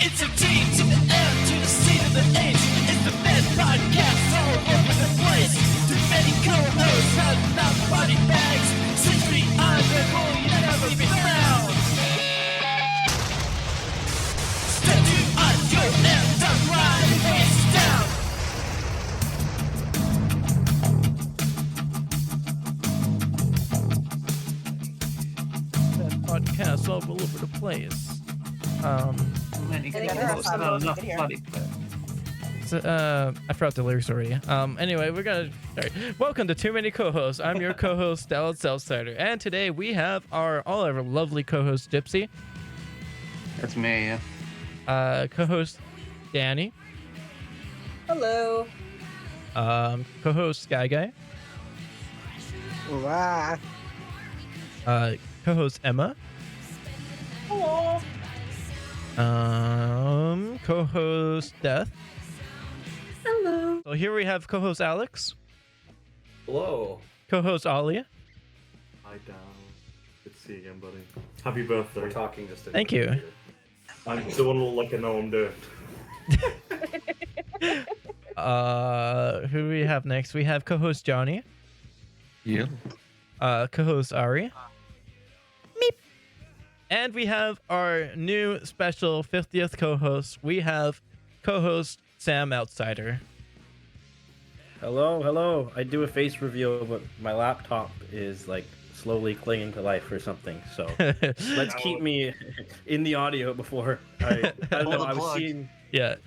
It's a team to the end, to the seat of the age. It's the best podcast all over the place. Too many co-hosts have not body bags. 6 feet under, will you never be found. Step to on your end, don't ride, face down. That podcast all over the place. I forgot the lyrics already. Anyway, we're gonna start. Welcome to Too Many Co-Hosts. I'm your co-host, Dallas Outsyder, and today we have all our lovely co-host Gypsy. That's me, yeah. Co-host Dani. Hello. Co-host Sky Guy. Wow. Co-host Emma. Hello. Co-host Death. Hello. So here we have co-host Alex. Hello. Co-host Olli. Hi, Dan. Good to see you again, buddy. Happy birthday. We're talking just. Thank you. I don't want to look like I know I'm doing. Who do we have next? We have co-host Johnny. Yeah. Co-host Ari. Meep. And we have our new special 50th co-host. We have co-host Sam Outsyder. Hello. I do a face reveal, but my laptop is like slowly clinging to life or something. So let's keep me in the audio before I don't know.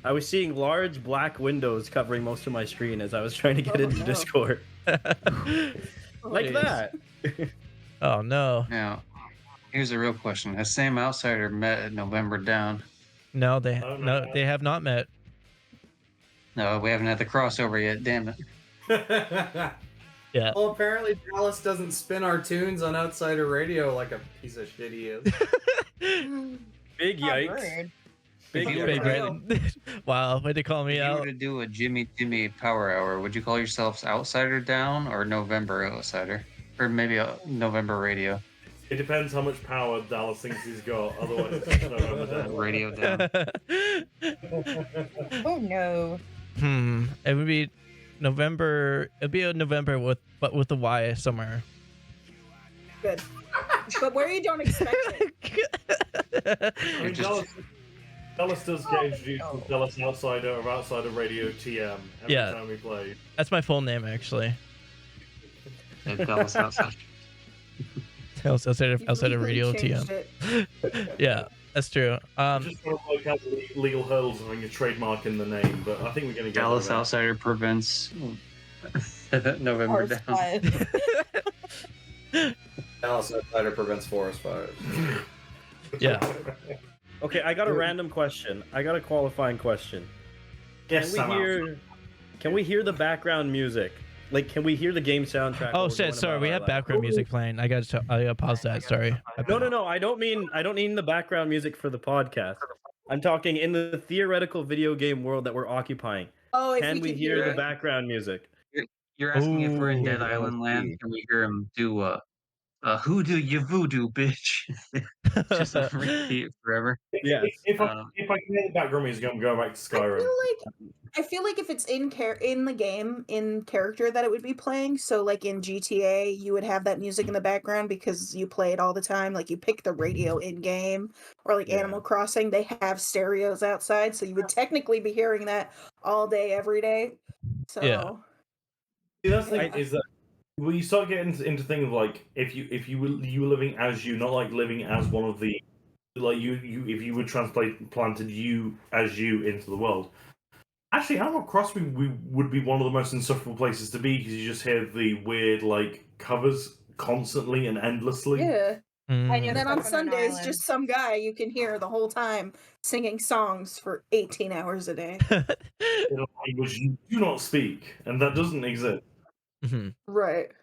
I was seeing large black windows covering most of my screen as I was trying to get into Discord. Like that. Oh no. Now, here's a real question: has Sam Outsider met at November Down? No, they have not met. No, we haven't had the crossover yet. Damn it. Yeah. Well, apparently Dallas doesn't spin our tunes on Outsider Radio like a piece of shit he is. Big yikes. Big Big wow, way to call me If you out. were to do a Jimmy Power Hour, would you call yourselves Outsider Down or November Outsider, or maybe a November Radio? It depends how much power Dallas thinks he's got. Otherwise, it's November Down. Radio Down. Oh no. It would be November. It'd be a November with a Y somewhere. Good. But where you don't expect it. I mean, Dallas does get introduced to Dallas Outsider or Outsider Radio TM every time we play. That's my full name actually. Dallas Outsider. Outside of Radio TM. Yeah, that's true. Just want to work out the legal hurdles and having a trademark in the name, but I think we're going to get Dallas Outsider prevents November Down. Dallas Outsider prevents forest fires. Yeah. Okay, I got a random question. I got a qualifying question. Yes, Can we hear the background music? Like, can we hear the game soundtrack? Oh shit! Sorry, we have background music playing. I gotta pause that. Sorry. No. I don't mean the background music for the podcast. I'm talking in the theoretical video game world that we're occupying. Oh, if Can we hear the background music? You're asking if we're in Dead Island land. Can we hear him do who do you voodoo, bitch? Just repeat forever. Yes. If I can hear the background music, I'm going back to Skyrim. I feel like if it's in the game, in character, that it would be playing. So like in GTA, you would have that music in the background because you play it all the time. Like you pick the radio in game, or like Animal Crossing, they have stereos outside, so you would technically be hearing that all day, every day. So See, that's the thing is that when you start getting into things like if you were living as you, not like living as one of the like you if you were planted you as you into the world. Actually, Animal Crossing would be one of the most insufferable places to be because you just hear the weird like covers constantly and endlessly. yeah. Mm. And then on Sundays, just some guy you can hear the whole time singing songs for 18 hours a day. In a language you do not speak, and that doesn't exist. Mhm. Right.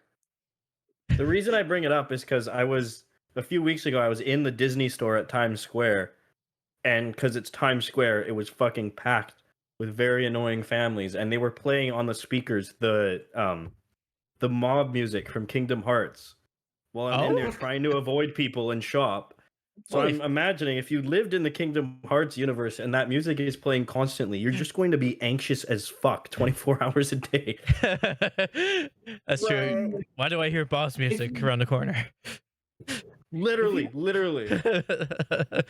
The reason I bring it up is because a few weeks ago, I was in the Disney store at Times Square, and because it's Times Square, it was fucking packed with very annoying families, and they were playing on the speakers the mob music from Kingdom Hearts while I'm in there trying to avoid people and shop. So I'm imagining if you lived in the Kingdom Hearts universe and that music is playing constantly, you're just going to be anxious as fuck 24 hours a day. That's true. Right. Why do I hear boss music around the corner? Literally. In the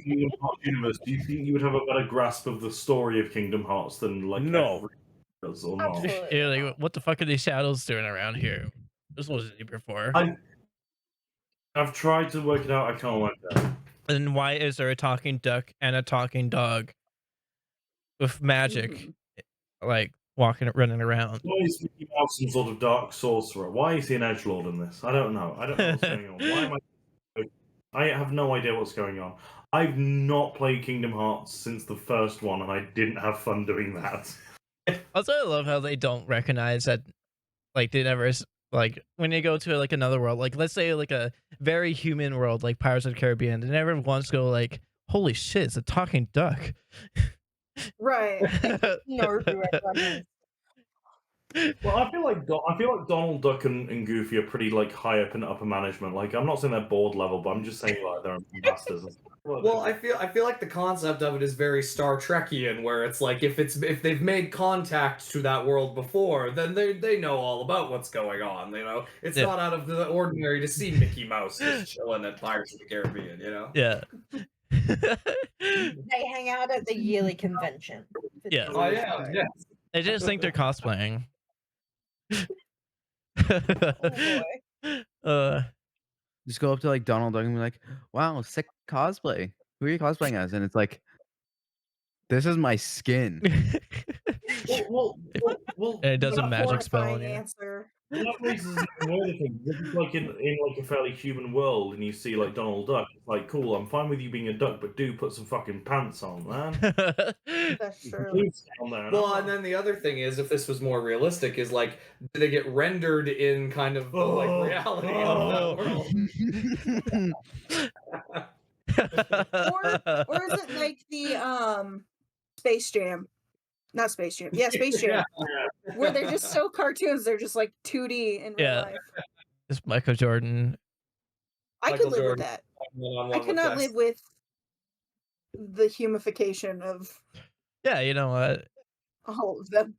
Kingdom Hearts universe, do you think you would have a better grasp of the story of Kingdom Hearts than like No. does or not? Absolutely. You're like, what the fuck are these shadows doing around here? This wasn't here before. I've tried to work it out. I can't work it out. And why is there a talking duck and a talking dog with magic, like running around? Why is Mickey Mouse some sort of dark sorcerer? Why is he an edgelord in this? I don't know. I don't know what's going on. Why am I have no idea what's going on. I've not played Kingdom Hearts since the first one, and I didn't have fun doing that. Also, I love how they don't recognize that, like, they never, like, when they go to, like, another world, like, let's say, like, a very human world, like Pirates of the Caribbean, they never once go, like, holy shit, it's a talking duck. Right. Well, I feel like Donald Duck and Goofy are pretty like high up in upper management. Like, I'm not saying they're board level, but I'm just saying like they're ambassadors. Well, I feel like the concept of it is very Star Trekian, where it's like if they've made contact to that world before, then they know all about what's going on. You know, it's not out of the ordinary to see Mickey Mouse just chilling at Pirates of the Caribbean. You know. Yeah. They hang out at the yearly convention. Yeah. Oh yeah. Yeah. They just think they're cosplaying. Just go up to like Donald Duck and be like, "Wow, sick cosplay. Who are you cosplaying as?" And it's like, "This is my skin." Well, and it does a magic spell on you. Answer. That raises another thing. This is like in like a fairly human world, and you see like Donald Duck. It's like, cool. I'm fine with you being a duck, but do put some fucking pants on, man. That's true. Well, and then the other thing is, if this was more realistic, is like, do they get rendered in kind of the like reality of that world? or is it like the Space Jam? Not Space Jam. Yeah, Space Jam. Where they're just so cartoons, they're just like 2D in real life. It's Michael Jordan. I could live with that. I could not live with the humification of Yeah, you know what? all of them.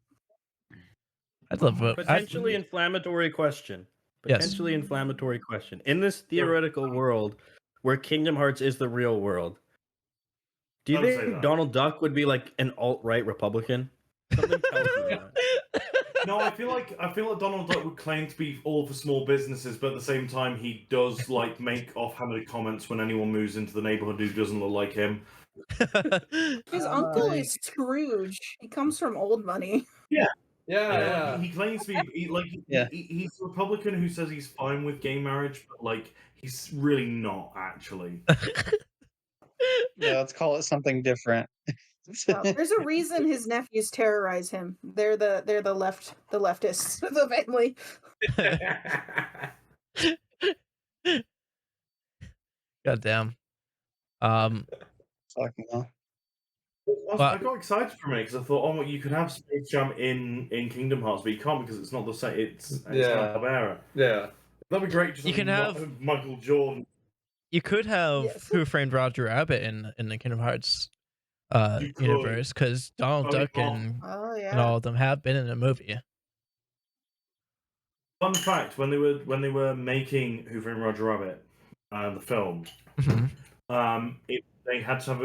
I'd love it. Potentially inflammatory question. Potentially inflammatory question. In this theoretical world where Kingdom Hearts is the real world, do you think Donald Duck would be like an alt-right Republican? Something tells me that. No, I feel like Donald Duck would claim to be all for small businesses, but at the same time, he does like make offhanded comments when anyone moves into the neighborhood who doesn't look like him. His uncle is Scrooge. He comes from old money. Yeah. He claims to be he's a Republican who says he's fine with gay marriage, but like he's really not actually. Yeah, let's call it something different. Well, there's a reason his nephews terrorize him. They're the leftists of the family. Goddamn. Fucking hell. I got excited for me because I thought, oh, you could have Space Jam in Kingdom Hearts, but you can't because it's not the same. It's Barbera. Yeah, that'd be great. Just you can have Michael Jordan. You could have Who Framed Roger Rabbit in the Kingdom Hearts universe because Donald Duck and all of them have been in the movie. Fun fact: when they were making Who Framed Roger Rabbit, the film, they had to have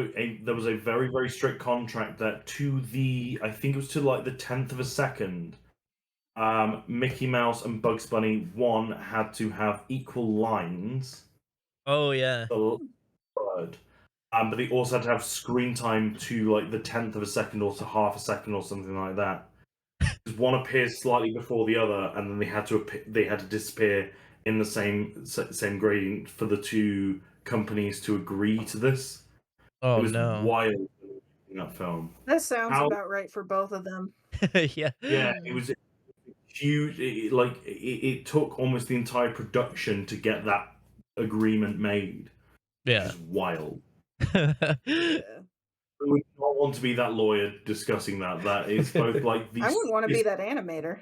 there was a very, very strict contract that I think it was to like the 10th of a second, Mickey Mouse and Bugs Bunny had to have equal lines. Oh yeah. But they also had to have screen time to like the 10th of a second or to half a second or something like that. One appears slightly before the other, and then they had to disappear in the same gradient for the two companies to agree to this. Oh, it was no. wild in that film. That sounds about right for both of them. Yeah. Yeah, it was huge. It took almost the entire production to get that agreement made. Yeah. Which is wild. We would not want to be that lawyer discussing that. That is both like these. I wouldn't want to be that animator.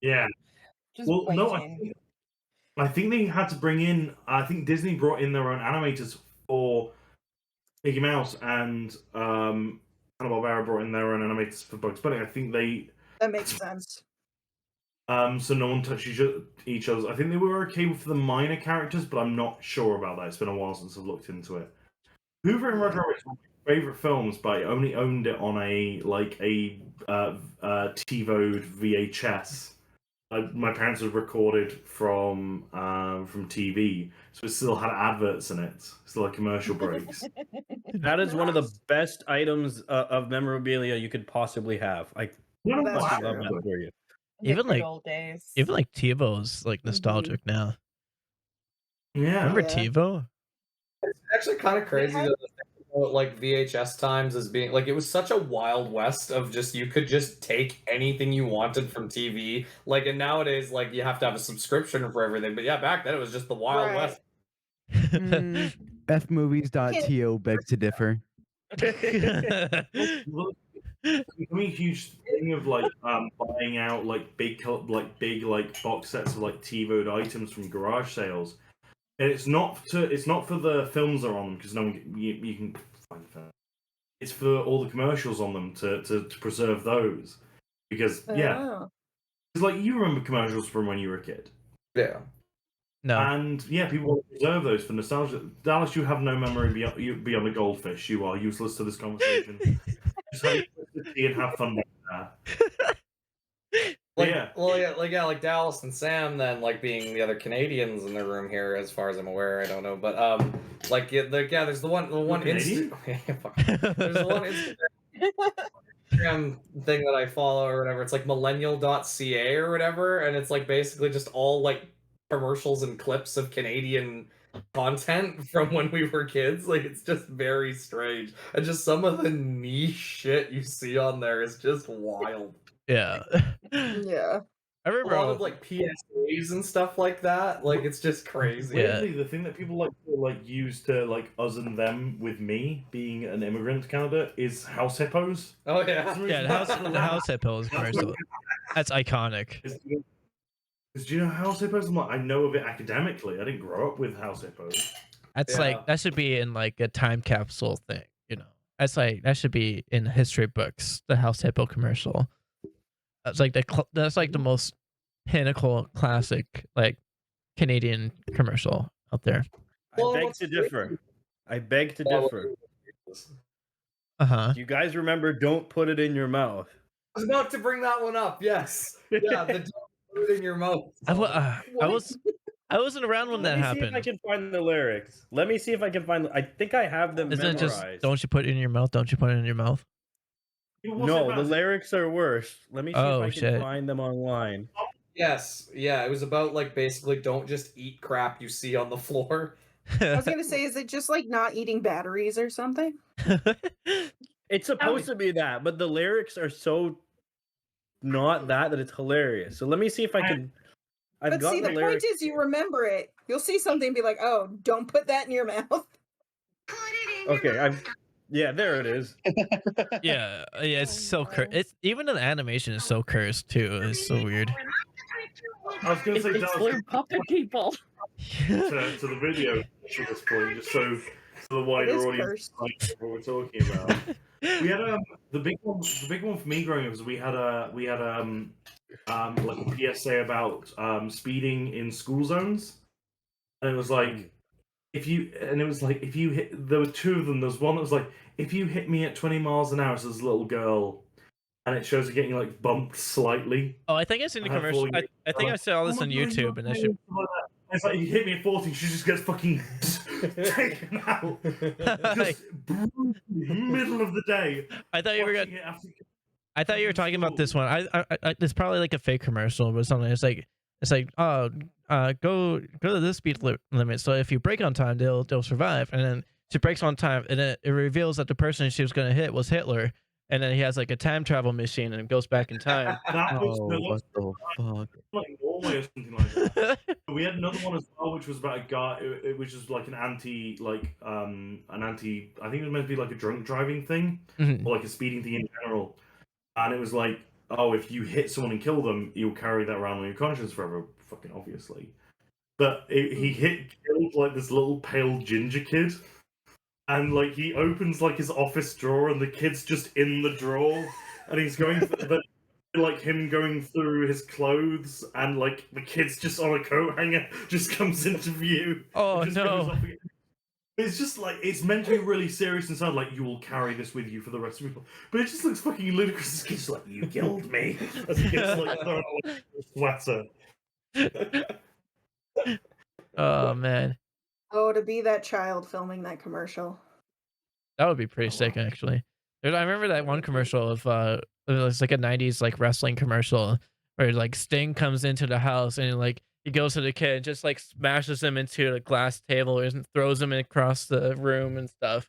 Yeah. Just well, no, I think they had to bring in. I think Disney brought in their own animators for Mickey Mouse, and Hanna-Barbera brought in their own animators for Bugs Bunny. I think That makes sense. so no one touched each other's. I think they were okay with the minor characters, but I'm not sure about that. It's been a while since I've looked into it. Hoover and Roger Rabbit is one of my favorite films, but I only owned it on a TiVoed VHS. My parents had recorded from TV, so it still had adverts in it, still had commercial breaks. That is one of the best items of memorabilia you could possibly have. I fucking love that for you. Even like old days. even like TiVo's like nostalgic now. Yeah. Remember TiVo? It's actually kind of crazy that like VHS times as being like it was such a wild west of just you could just take anything you wanted from TV. Like, and nowadays like you have to have a subscription for everything. But yeah, back then it was just the wild west. Fmovies.to begs to differ. Becoming a huge thing of like buying out like big box sets of like TiVoed items from garage sales, and it's not for the films that are on them because no one you can find them. It's for all the commercials on them to preserve those because it's like you remember commercials from when you were a kid. Yeah. No. And yeah, people will preserve those for nostalgia. Dallas, you have no memory beyond a goldfish. You are useless to this conversation. Just have fun with that. Like Dallas and Sam, then like being the other Canadians in the room here, as far as I'm aware, I don't know, but there's the one Instagram thing that I follow or whatever. It's like millennial.ca or whatever, and it's like basically just all like commercials and clips of Canadian content from when we were kids. Like, it's just very strange, and just some of the niche shit you see on there is just wild. Yeah. Yeah. I remember a lot of like PSAs and stuff like that. Like, it's just crazy. Weirdly, the thing that people use to like us and them with me being an immigrant to Canada is house hippos. Oh yeah, yeah. The house hippos commercial. That's iconic. Do you know house hippos? I know of it academically. I didn't grow up with house hippos. That's like that should be in like a time capsule thing, you know. That's like that should be in history books. The house hippo commercial. That's like the most pinnacle classic like Canadian commercial out there. I beg to differ. I beg to differ. Uh-huh. Do you guys remember "Don't Put It in Your Mouth"? I was about to bring that one up. Yes. Yeah. The "Don't Put It in Your Mouth." I wasn't around when that happened. Let me see if I can find the lyrics. Let me see if I can find. I think I have them Isn't memorized. it just "Don't you put it in your mouth"? Don't you put it in your mouth? No, the lyrics are worse. Let me see if I can shit. find them online. Yes, yeah, it was about like basically don't just eat crap you see on the floor. I was gonna say, is it just like not eating batteries or something? It's supposed to be that, but the lyrics are so not that it's hilarious. So let me see if I can. But see, the point is you remember it. You'll see something and be like, "Oh, don't put that in your mouth." Okay, yeah, there it is. yeah, it's so cursed. It's even the animation is so cursed too. It's so weird. I was gonna say it's blue puppet people. to the video at this point, just so the wider audience knows what we're talking about. We had the big one for me growing up was we had like a PSA about speeding in school zones, and it was like if you hit, there were two of them. There was one that was like, if you hit me at 20 miles an hour, so there's a little girl, and it shows her getting like bumped slightly. Oh, I think I've seen the commercial. I think I saw this on YouTube, and I should. It's like you hit me at 40, she just gets fucking taken out. Just middle of the day. I thought you were talking about this one. I it's probably like a fake commercial, but something. It's like go to this speed limit. So if you brake on time, they'll survive. And then she brakes on time, and then it reveals that the person she was gonna hit was Hitler. And then he has like a time travel machine and goes back in time. What the fuck? Like Norway or something like that. We had another one as well, which was about a guy, which was like an anti. I think it was meant to be like a drunk driving thing, or like a speeding thing in general. And it was like, oh, if you hit someone and kill them, you'll carry that around on your conscience forever. Fucking obviously. that he killed like this little pale ginger kid, and like he opens like his office drawer, and the kid's just in the drawer, and he's going like him going through his clothes, and like the kid's just on a coat hanger, just comes into view. Oh just goes no! off again. It's just like it's meant to be really serious and sound like you will carry this with you for the rest of your life, but it just looks fucking ludicrous. This kid's like, "You killed me," as he gets like thrown away a sweater. Oh man, Oh, to be that child filming that commercial. that would be pretty sick actually. I remember that one commercial of it was like a '90s like wrestling commercial where like Sting comes into the house and like he goes to the kid and just like smashes him into a glass table and throws him across the room and stuff.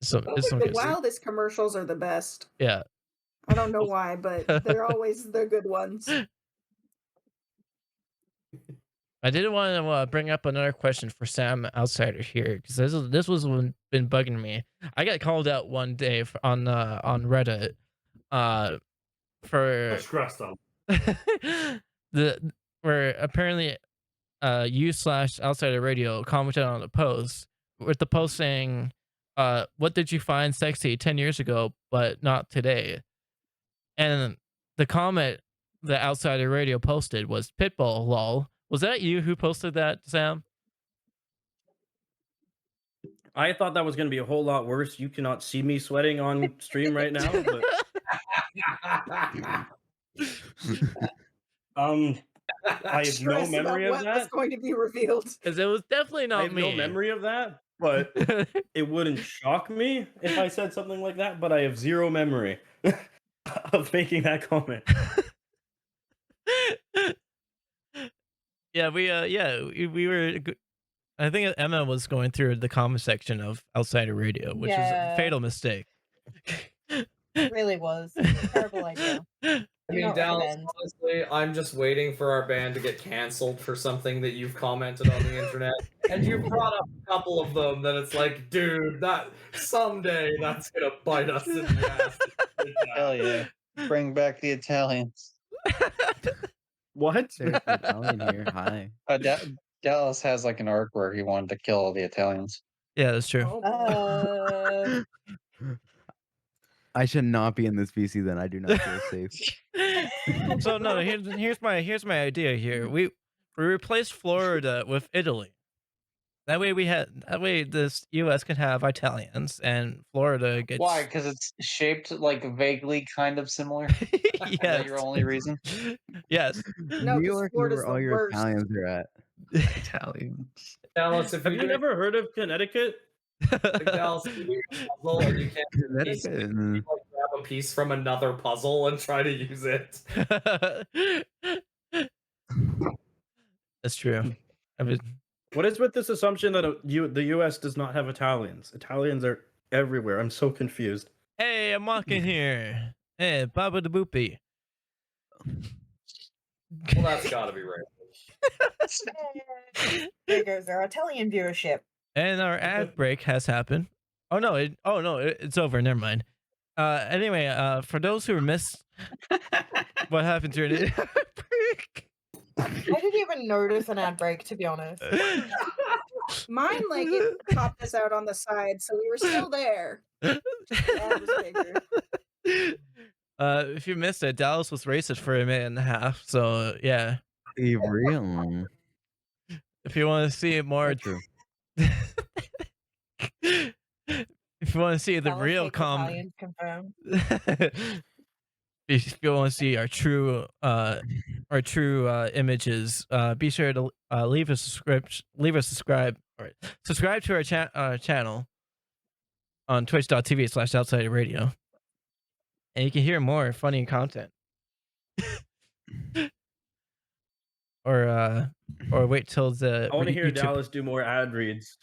So it's some The good stuff. wildest commercials are the best. Yeah. I don't know why, but they're good ones. I did want to bring up another question for Sam Outsider here because this was one been bugging me. I got called out one day on Reddit for the where apparently you/Outsider Radio commented on the post with the post saying what did you find sexy 10 years ago but not today, and the comment that Outsider Radio posted was Pitbull lol. Was that you who posted that, Sam? I thought that was going to be a whole lot worse. You cannot see me sweating on stream right now, but I have no memory of that. Was going to be revealed Because it was definitely not I have me. no memory of that, but it wouldn't shock me if I said something like that. But I have zero memory of making that comment. Yeah, we were. I think Emma was going through the comment section of Outsider Radio, which is a fatal mistake. It really was. Terrible idea. I mean, Dallas, honestly, I'm just waiting for our band to get canceled for something that you've commented on the internet. And you brought up a couple of them that it's like, dude, that someday that's gonna bite us in the ass. Hell yeah. Bring back the Italians. What? There's an Italian here. Hi. Dallas has like an arc where he wanted to kill all the Italians. Yeah, that's true. I should not be in this VC then. I do not feel safe. So no, here's my idea here. We replace Florida with Italy. That way this U.S. can have Italians and Florida gets. Why? Because it's shaped like vaguely kind of similar. Yes. Is that your only reason? Yes. No, New York is Florida's where all the your worst. Italians are at. Italians. Dallas, Have you never heard of Connecticut? Like, Dallas, you do a puzzle and you can't do a piece, you like, grab a piece from another puzzle and try to use it. That's true. What is with this assumption that the U.S. does not have Italians? Italians are everywhere. I'm so confused. Hey, I'm walking here. Hey, Baba the Boopy. Well, that's gotta be right. There goes our Italian viewership. And our ad break has happened. Oh no! It's over. Never mind. Anyway, for those who missed what happened during the ad break, I didn't even notice an ad break, to be honest. Mine, like, it popped us out on the side, so we were still there. The ad was bigger. If you missed it, Dallas was racist for a minute and a half. So yeah. Real. If you want to see it more, true. If you want to see the Dallas real hates comment, Italians, confirmed. if you want to see our true images, be sure to leave a subscribe to our channel on twitch.tv/Outsider Radio, and you can hear more funny content. Or wait till the. I want to hear YouTube. Dallas do more ad reads.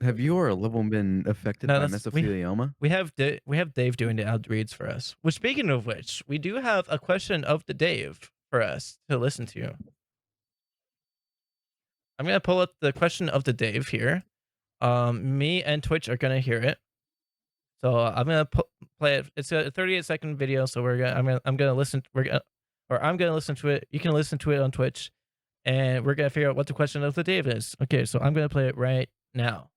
Have you or a level been affected by mesothelioma? We have Dave doing the ad reads for us. Well, speaking of which, we do have a question of the Dave for us to listen to. I'm gonna pull up the question of the Dave here. Me and Twitch are gonna hear it. So I'm gonna play it. It's a 38-second video. So I'm gonna listen. I'm gonna listen to it. You can listen to it on Twitch, and we're gonna figure out what the question of the day is. Okay, so I'm gonna play it right now.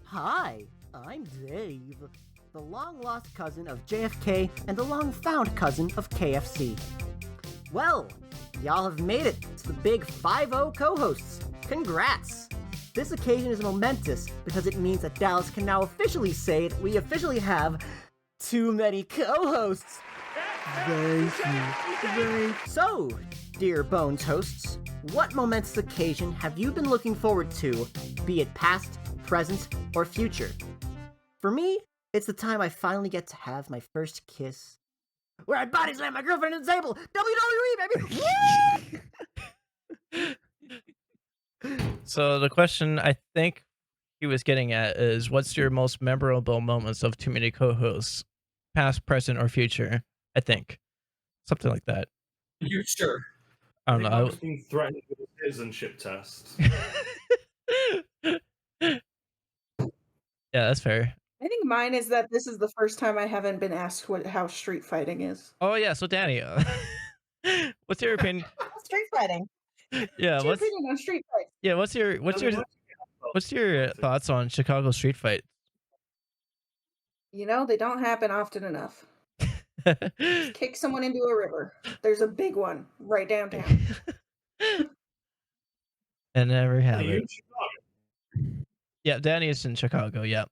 Hi, I'm Dave, the long-lost cousin of JFK and the long-found cousin of KFC. Well, y'all have made it to the big 5-0 co-hosts. Congrats! This occasion is momentous because it means that Dallas can now officially say that we officially have too many co-hosts. Thank you. So, dear Bones hosts, what momentous occasion have you been looking forward to, be it past, present, or future? For me, it's the time I finally get to have my first kiss, where I body slam my girlfriend in the table. WWE, baby! So the question I think he was getting at is, what's your most memorable moments of too many co-hosts, past, present, or future? I think something like that. You sure? I don't know. I was being threatened with a citizenship test. Yeah, that's fair. I think mine is that this is the first time I haven't been asked how street fighting is. Oh yeah, so Dani, what's your opinion? Street fighting. Yeah, What's your opinion on street fights? Yeah, what's your thoughts on Chicago street fights? You know, they don't happen often enough. Just kick someone into a river. There's a big one right downtown. I never have Are you it. in Chicago? Yeah, Dani is in Chicago. Yeah.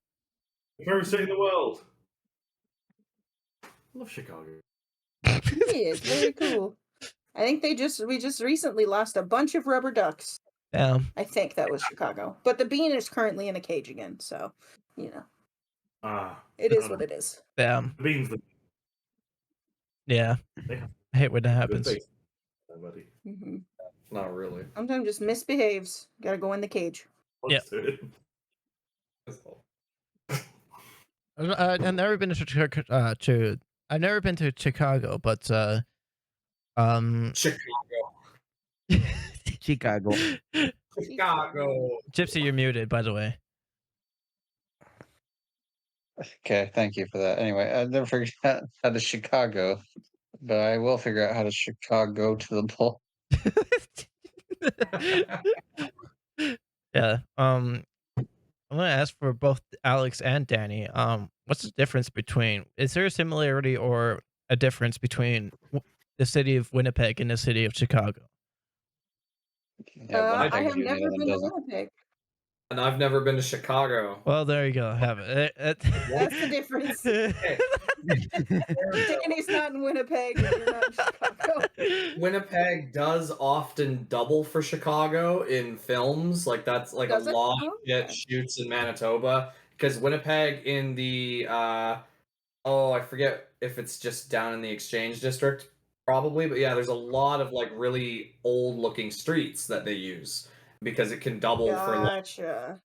Favorite city in the world. I love Chicago. Yeah, it's very cool. I think we just recently lost a bunch of rubber ducks. Yeah. I think that was Chicago. But the bean is currently in a cage again, so you know. It is what it is. Yeah. The beans. Yeah. I hate when that happens. Mm-hmm. Not really. Sometimes just misbehaves. Gotta go in the cage. Yeah. I've never been to I've never been to Chicago, but Chicago. Chicago. Chicago. Gypsy, you're muted, by the way. Okay, thank you for that. Anyway, I've never figured out how to Chicago, but I will figure out how to Chicago to the bowl. Yeah. I'm gonna ask for both Alex and Dani. What's the difference between? Is there a similarity or a difference between the city of Winnipeg and the city of Chicago? Yeah, I have Winnipeg never usually been to doesn't. Winnipeg. And I've never been to Chicago. Well, there you go. Have it. That's the difference. Danny's not in Winnipeg, and you're not in Chicago. Winnipeg does often double for Chicago in films. Like that's like Does a it? lot Oh, that okay. shoots in Manitoba. Because Winnipeg in the I forget if it's just down in the Exchange District, probably, but yeah, there's a lot of like really old looking streets that they use because it can double for like Gotcha.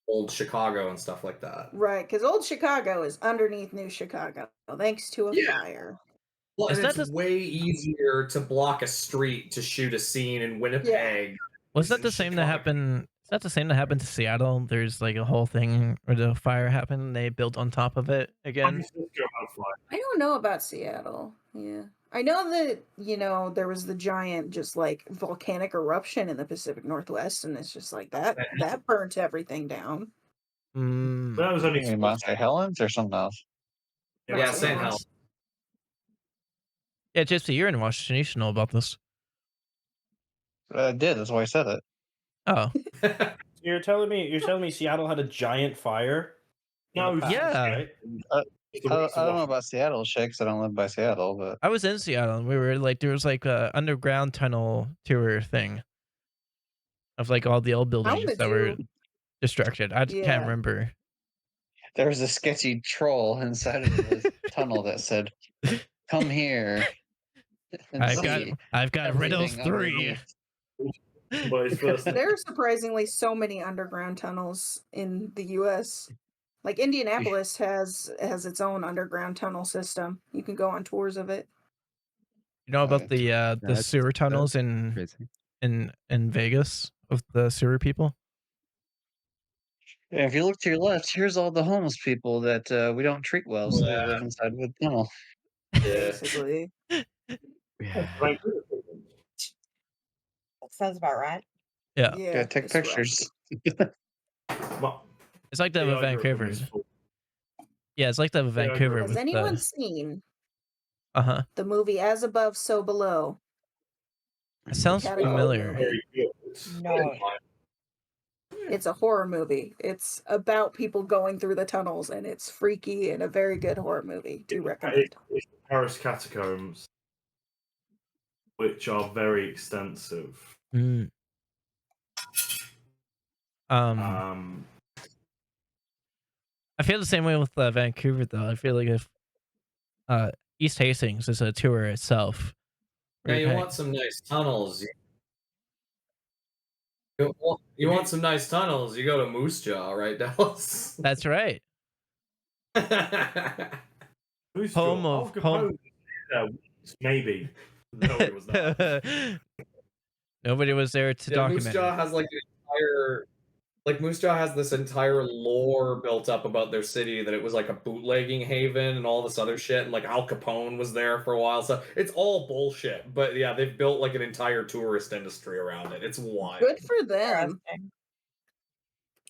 old Chicago and stuff like that. Right, because old Chicago is underneath New Chicago, thanks to a fire. Well, Is and that it's way easier to block a street to shoot a scene in Winnipeg. Was that the same that happened? Is that the same that happened to Seattle? There's like a whole thing where the fire happened and they built on top of it again. I don't know about Seattle. Yeah. I know that, there was the giant just like volcanic eruption in the Pacific Northwest, and it's just like that burnt everything down. That was only Mount St. Helens or something else. Yeah, St. Helens. Yeah, Gypsy, you're in Washington. You should know about this. I did. That's why I said it. Oh. You're telling me Seattle had a giant fire? No, yeah. Right? I don't know about Seattle shit, 'cause I don't live by Seattle, but I was in Seattle and we were like, there was like a underground tunnel tour thing of like all the old buildings that were destructed. I can't remember. there was a sketchy troll inside of the tunnel that said, "Come here." and I've got Riddles everything 3. underneath." There are surprisingly so many underground tunnels in the U.S. Like Indianapolis has its own underground tunnel system. You can go on tours of it. You know about the sewer tunnels in Vegas of the sewer people? And if you look to your left, here's all the homeless people that we don't treat well, so they live inside of a tunnel. Basically. Yeah. Right. That sounds about right. Yeah. Yeah, take it's rough. pictures. But It's like that the with Vancouver. algorithm is full. Yeah, it's like that with Yeah, Vancouver. Has With anyone seen uh-huh. the movie As Above, So Below? It sounds Category familiar. movie. Very good. No. It's a horror movie. It's about people going through the tunnels, and it's freaky and a very good horror movie. Do recommend. It's the Paris catacombs, which are very extensive. Mm. I feel the same way with Vancouver, though. I feel like if East Hastings is a tour itself. Now you want some nice tunnels. You want some nice tunnels, you go to Moose Jaw, right, Dallas? That's right. Who's Home Jaw? of Oh, home. Maybe. No, it was not. Nobody was there to document. Moose Jaw has Moose Jaw has this entire lore built up about their city that it was like a bootlegging haven and all this other shit, and like Al Capone was there for a while. So it's all bullshit. But yeah, they've built like an entire tourist industry around it. It's wild. Good for them.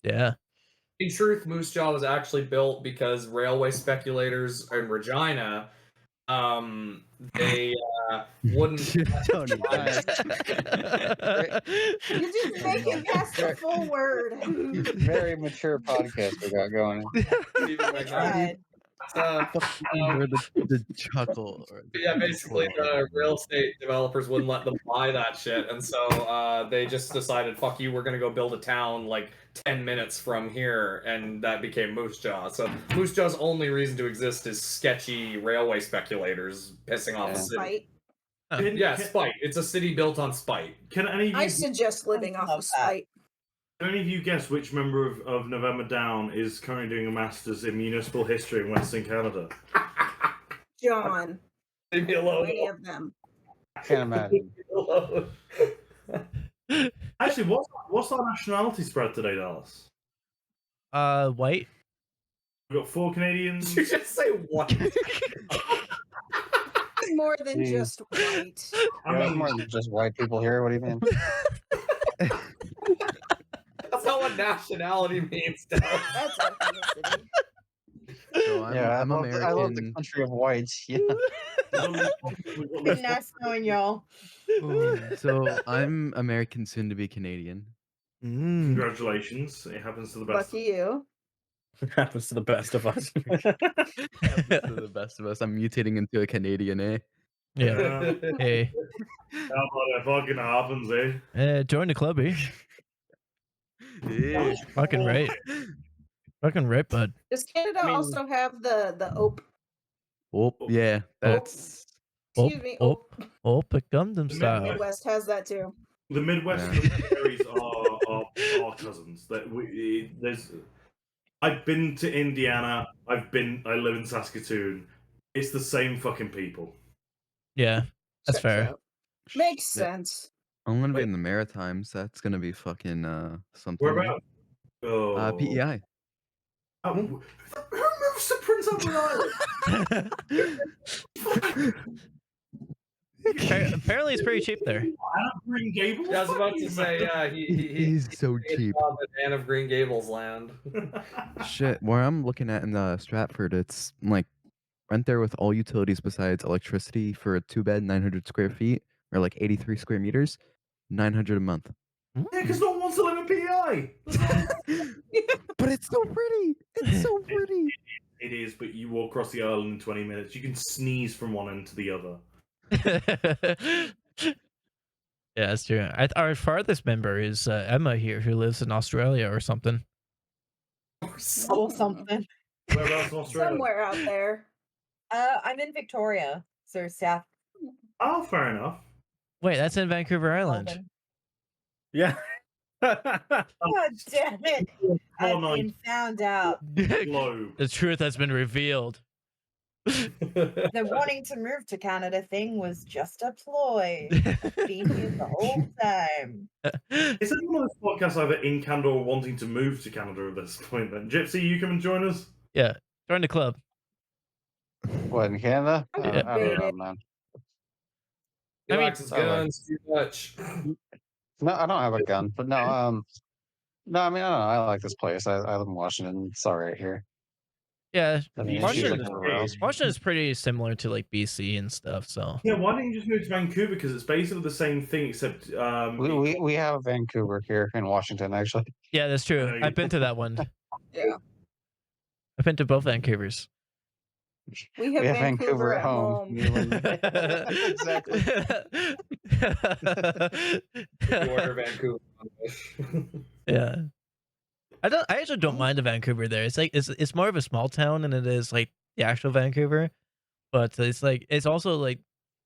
Yeah. In truth, Moose Jaw was actually built because railway speculators in Regina, they wouldn't. Tony, You just make it past the full word. Very mature podcast we got going. The chuckle. Yeah, basically the real estate developers wouldn't let them buy that shit, and so they just decided, fuck you, we're gonna go build a town like 10 minutes from here, and that became Moose Jaw. So Moose Jaw's only reason to exist is sketchy railway speculators pissing off the city. Spite. Spite. It's a city built on spite. Can any of you, I suggest living off of spite. can any of you guess which member of November Down is currently doing a master's in municipal history in Western Canada? John. Leave me alone. Any of them. Can't imagine. Actually, what's our nationality spread today, Dallas? White. We've got 4 Canadians. Did you just say white? More than just white. There's more than just white people here. What do you mean? That's not what nationality means, Dallas. That's ethnicity. So I'm American. I love the country of whites. Yeah. Good nice knowing y'all. So I'm American, soon to be Canadian. Congratulations! It happens to the best. Lucky you. It happens to the best of us. Happens to the best of us. I'm mutating into a Canadian, eh? Yeah. Hey. How about it fucking happens, eh? Join the club, eh? Yeah. Fucking right. Fucking right, bud. Does Canada also have the OP? Oh, yeah. That's. Excuse me. Pick Gundam style. Midwest has that too. The Midwest areas are cousins. I've been to Indiana. I live in Saskatoon. It's the same fucking people. Yeah, that's Checks fair. out. Makes sense. I'm gonna be in the Maritimes. That's gonna be fucking something. Where about? Oh. PEI. Who moves to Prince Edward Island? Apparently, it's pretty cheap there. Green Gables? I was about to say, He's so cheap. Man of Green Gables land. Shit, where I'm looking at in Stratford, it's like rent there with all utilities besides electricity for a 2-bed, 900 square feet, or like 83 square meters, 900 a month. Yeah, because no one wants to live in PEI. But it's so pretty. It's so pretty. It is, but you walk across the island in 20 minutes. You can sneeze from one end to the other. Yeah, that's true. Our farthest member is Emma here, who lives in Australia or something. Something. Whereabouts in Australia? Somewhere out there. I'm in Victoria, so south. Oh, fair enough. Wait, that's in Vancouver Island. Melbourne. Yeah. God damn it! I've been found out. Globe. The truth has been revealed. The wanting to move to Canada thing was just a ploy. I've been here the whole time. Is anyone on this podcast either in Canada or wanting to move to Canada at this point then? Gypsy, you come and join us? Yeah, join the club. What, in Canada? I'm I don't know, debating. man. He I mean- likes his guns too much. No, I don't have a gun, but no, no, I mean, I don't know. I like this place. I live in Washington. It's all right here. Yeah, I mean, Washington, she's like everywhere else. Washington is pretty similar to like BC and stuff. So Yeah, why didn't you just move to Vancouver? Because it's basically the same thing, except We have Vancouver here in Washington, actually. yeah, that's true. I've been to that one. Yeah. I've been to both Vancouvers. We have Vancouver at home. Exactly. You order Vancouver. Yeah. I actually don't mind the Vancouver there. It's like it's more of a small town than it is like the actual Vancouver. But it's like it's also like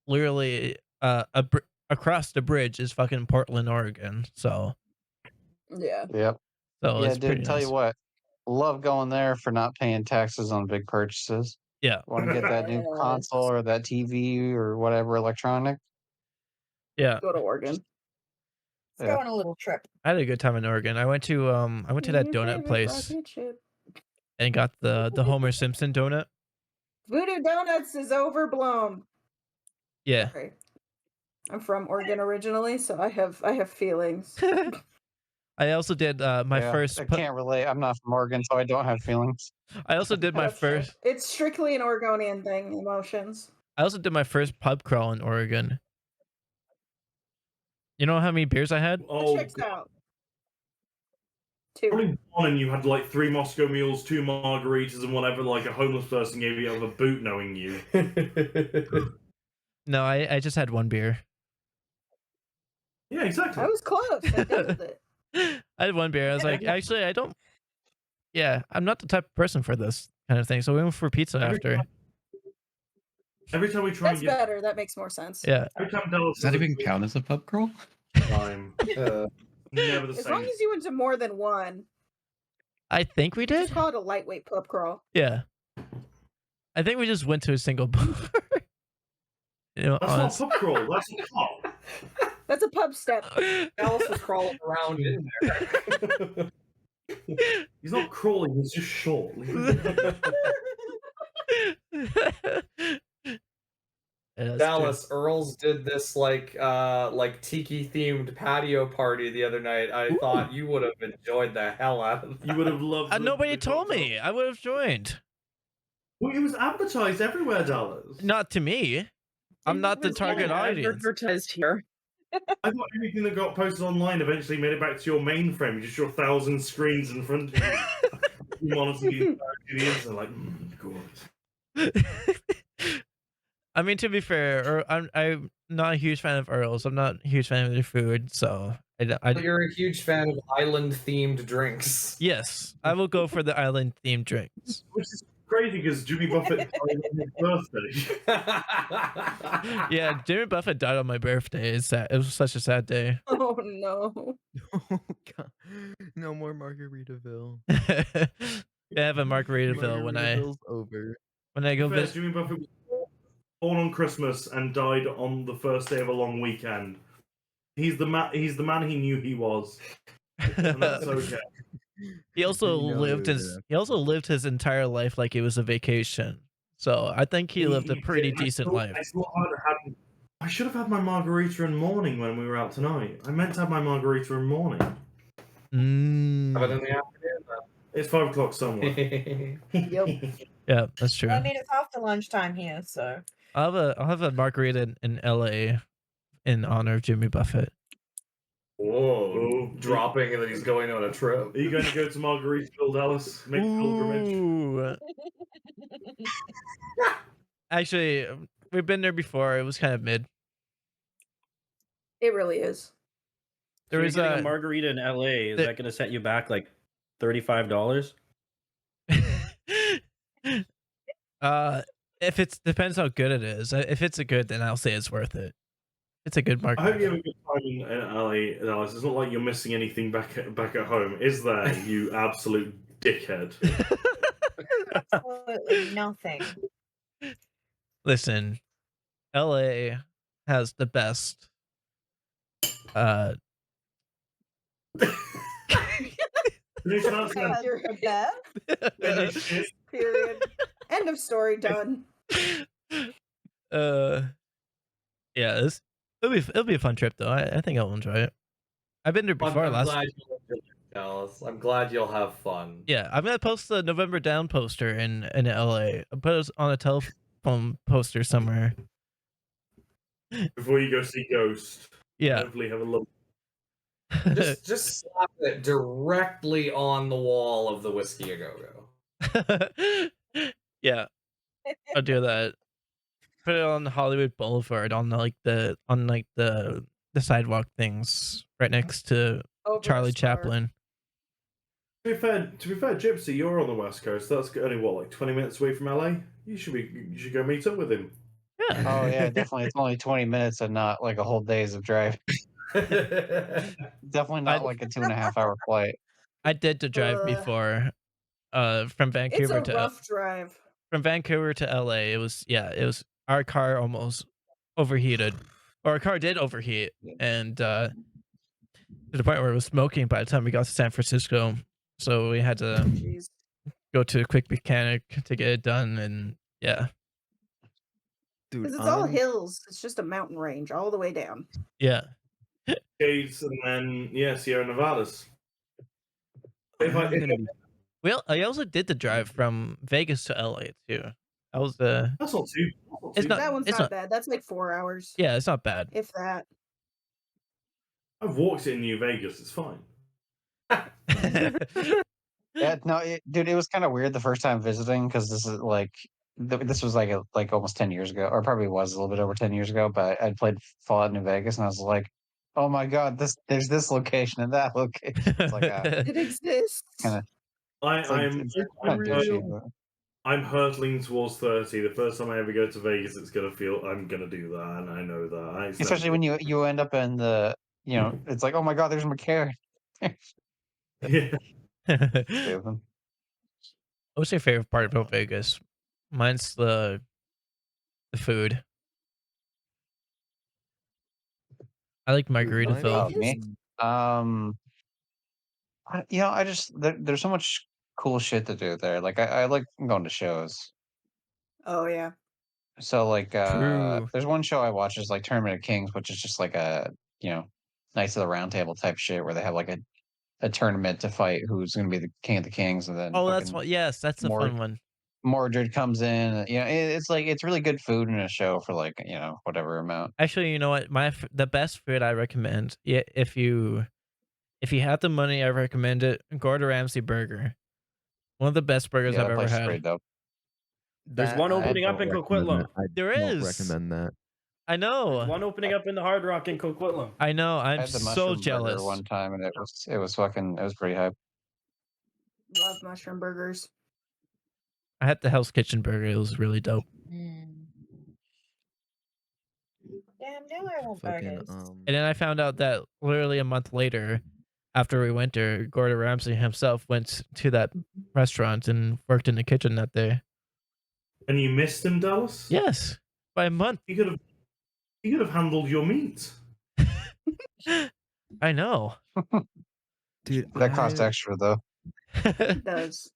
literally across the bridge is fucking Portland, Oregon. So Yeah. Yep. so Yeah, it's pretty dude, tell nice. you what. Love going there for not paying taxes on big purchases. Yeah. Want to get that new console or that TV or whatever electronic? Yeah. Go to Oregon. Let's go on a little trip. I had a good time in Oregon. I went to that donut place and got the Homer Simpson donut. Voodoo Donuts is overblown. Yeah. Right. I'm from Oregon originally, so I have feelings. I also did my first. I can't relate. I'm not from Oregon, so I don't have feelings. I also did my That's true. first. It's strictly an Oregonian thing, emotions. I also did my first pub crawl in Oregon. You know how many beers I had? Oh, Checks out. probably one, and you had like 3 Moscow mules, 2 margaritas, and whatever. Like a homeless person gave you out of a boot, knowing you. No, I just had one beer. Yeah, exactly. I was close. I guessed it. I had one beer. I was like, actually, I don't. Yeah, I'm not the type of person for this kind of thing. So we went for pizza after. Every time we try That's and get better. That makes more sense. Yeah. every time Dallas Does that even count as a pub crawl? time, never the As same. long as you went to more than one, I think we did. just call it a lightweight pub crawl. Yeah. I think we just went to a single bar. You know, That's not a pub crawl. That's a pub. That's a pub step. Alice was crawling around in there. He's not crawling. He's just short. Yeah, Dallas, Earls did this like tiki themed patio party the other night. I thought you would have enjoyed the hell out of that. You would have loved. Nobody told me. I would have joined. Well, it was advertised everywhere, Dallas. Not to me. I'm not the target audience. Advertised here. I thought everything that got posted online eventually made it back to your mainframe, just your 1,000 screens in front of you. You monitor the internet, like, God. I mean, to be fair, I'm not a huge fan of Earls. I'm not a huge fan of their food, so But you're a huge fan of island themed drinks. Yes, I will go for the island themed drinks. Which is crazy because Jimmy Buffett died on his birthday. Yeah, Jimmy Buffett died on my birthday. It's sad. It was such a sad day. Oh no! Oh god, no more Margaritaville. I have a Margaritaville Margaritaville's over. when I go Fair, visit. Jimmy Buffett was born on Christmas and died on the first day of a long weekend. He's the man. He's the man he knew he was. And that's okay. He also You know lived he his his entire life like it was a vacation. So I think he lived a pretty did. decent life. I should have had my margarita in morning when we were out tonight. I meant to have my margarita in morning. Have it in the afternoon, though. It's 5 o'clock somewhere. Yeah, that's true. I mean, it's after lunchtime here, so. I'll have a margarita in LA in honor of Jimmy Buffett. Whoa, dropping and then he's going on a trip. Are you going to go to Margaritaville, Dallas? Make a pilgrimage? Ooh. Actually, we've been there before. It was kind of mid. It really is. There is a margarita in LA. Is that going to set you back like $35? If it's depends how good it is. If it's a good, then I'll say it's worth it. It's a good I margarita. hope you have a good time in LA, Dallas. It's not like you're missing anything back at home, is there? You absolute dickhead. Absolutely nothing. Listen, LA has the best. You're Period. End of story. Done. Yeah, it'll be a fun trip though. I think I'll enjoy it. I've been there before. I'm glad you'll enjoy it, Dallas. I'm glad you'll have fun. Yeah, I'm gonna post the November Down poster in LA. I'll put it on a telephone poster somewhere. Before you go see Ghost. Yeah. Hopefully have a look. Just slap it directly on the wall of the Whiskey A Go Go. Yeah, I'll do that. Put it on Hollywood Boulevard on the sidewalk things right next to Charlie Chaplin. To be fair, Gypsy, you're on the West Coast. That's only what, like 20 minutes away from LA. You should go meet up with him. Yeah. Oh yeah, definitely. It's only 20 minutes and not like a whole days of drive. Definitely not like a 2.5 hour flight. I did the drive before, from Vancouver It's a rough drive. From Vancouver to LA. It was our car almost overheated, or our car did overheat, and to the point where it was smoking by the time we got to San Francisco. So we had to go to a quick mechanic to get it done, and yeah. Because it's all hills. It's just a mountain range all the way down. Yeah. Caves and then Sierra Nevadas. Well, I also did the drive from Vegas to LA too. That was That's not too. That one's not bad. That's like 4 hours. Yeah, it's not bad. If that. I've walked in New Vegas. It's fine. Yeah, no, dude, it was kind of weird the first time visiting because this is like this was like almost 10 years ago, or probably was a little bit over 10 years ago. But I played Fallout New Vegas, and I was like, "Oh my god, there's this location and that location." It's like it exists. Kind of. I'm hurtling towards 30. The first time I ever go to Vegas, I'm gonna do that, and I know that. Especially when you end up in the, it's like, oh my god, there's McCarran. What's your favorite part about Vegas? Mine's the food. I like Margaritaville. There's so much cool shit to do there. Like I like going to shows. Oh yeah. So like True. there's one show I watch is like Tournament of Kings, which is just like a Knights of the Round Table type shit where they have like a tournament to fight who's going to be the king of the kings, and then that's what. Yes, that's a fun one. Mordred comes in. It's like it's really good food in a show for like whatever amount. Actually, you know what? The best food I recommend, if you have the money, I recommend it. Gordon Ramsay burger, one of the best burgers I've ever had. There's one opening up in Coquitlam. There is. Recommend that. I know. There's one opening up in the Hard Rock in Coquitlam. I know. I I'm had the so mushroom jealous. burger one time, and it was pretty hype. Love mushroom burgers. I had the Hell's Kitchen burger. It was really dope. Damn, now I want burgers. And then I found out that literally a month later, after we went there, Gordon Ramsay himself went to that restaurant and worked in the kitchen that day. And you missed him, Dallas? Yes, by a month. You could have handled your meat. I know. Dude, that cost extra though. It does.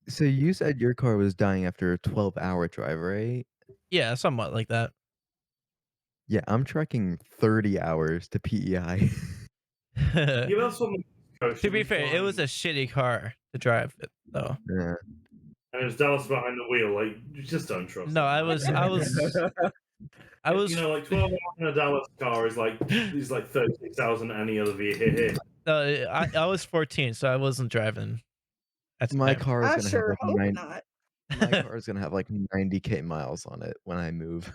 So you said your car was dying after a 12-hour drive, right? Yeah, somewhat like that. Yeah, I'm tracking 30 hours to PEI. To be fair, it was a shitty car to drive it, though. Yeah. And there's Dallas behind the wheel. Like, you just don't trust. No, I was. Like 12 hours in a Dallas car is like 36,000 any other vehicle. I was 14, so I wasn't driving. My car is gonna have like not. My car is gonna have like 90K miles on it when I move.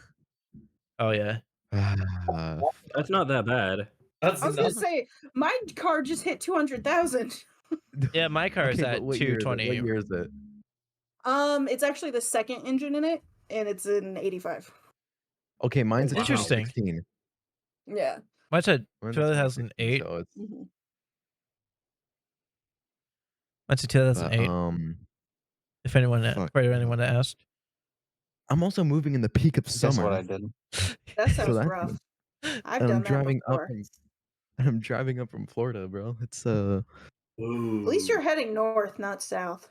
Oh yeah. That's not that bad. I was gonna say my car just hit 200,000. Yeah, my car is at 220. What year is it? It's actually the second engine in it, and it's an 85. Okay, mine's a interesting. 2016. Yeah. Mine's at 2008. So it's, Mine's a 2008. If anyone asked. I'm also moving in the peak of Guess summer. what I did? That So sounds that's rough. I've and I'm done that driving up before. I'm driving up from Florida, bro. It's At least you're heading north, not south.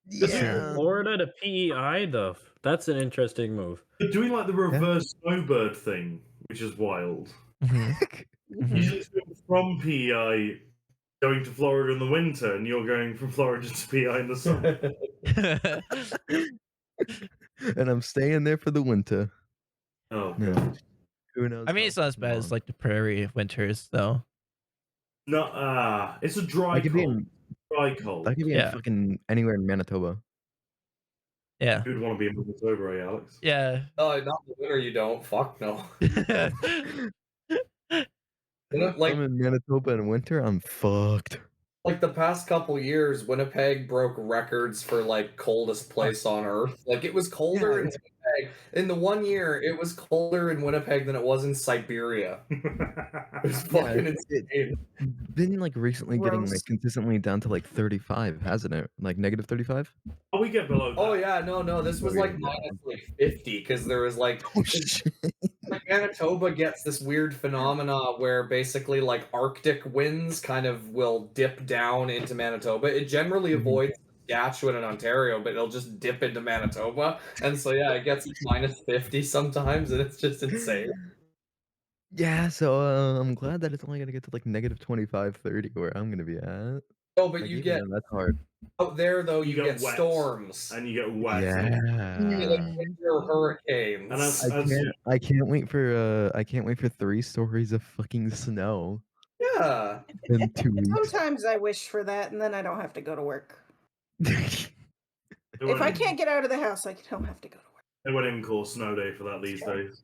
yeah. Florida to PEI though. That's an interesting move. They're doing like the reverse snowbird thing, which is wild. Usually it's going from PEI going to Florida in the winter, and you're going from Florida to PEI in the summer. And I'm staying there for the winter. Oh No. god. Who knows? I mean, it's not as bad as like the prairie winters, though. No, it's a dry I could be cold. in Dry cold. I could be in fucking anywhere in Manitoba. Yeah. Who'd want to be in Manitoba, eh, Alex? Yeah. Oh, not in the winter. You don't. Fuck no. Like I'm in Manitoba in winter, I'm fucked. Like the past couple years, Winnipeg broke records for like coldest place on earth. Like it was colder in Winnipeg. In the 1 year, it was colder in Winnipeg than it was in Siberia. It was fucking insane. Been like recently getting Gross. like consistently down to like 35, hasn't it? Like negative 35? Oh, we get below that. Oh yeah, no, this was like minus like 50 because there was like, like Manitoba gets this weird phenomena where basically like Arctic winds kind of will dip down into Manitoba. It generally avoids Saskatchewan and Ontario, but it'll just dip into Manitoba, and so yeah, it gets minus 50 sometimes, and it's just insane. Yeah, so I'm glad that it's only gonna get to like negative 25, 30 where I'm gonna be at. Oh, but Like, you even get then, that's hard. out there though. You get wet. storms, And you get wet. Yeah. You get, like winter hurricanes. And I can't wait for 3 stories of fucking snow Yeah. in 2 weeks. Sometimes I wish for that, and then I don't have to go to work. If won't I even- can't get out of the house, I don't have to go to work. They won't even call snow day for that these days.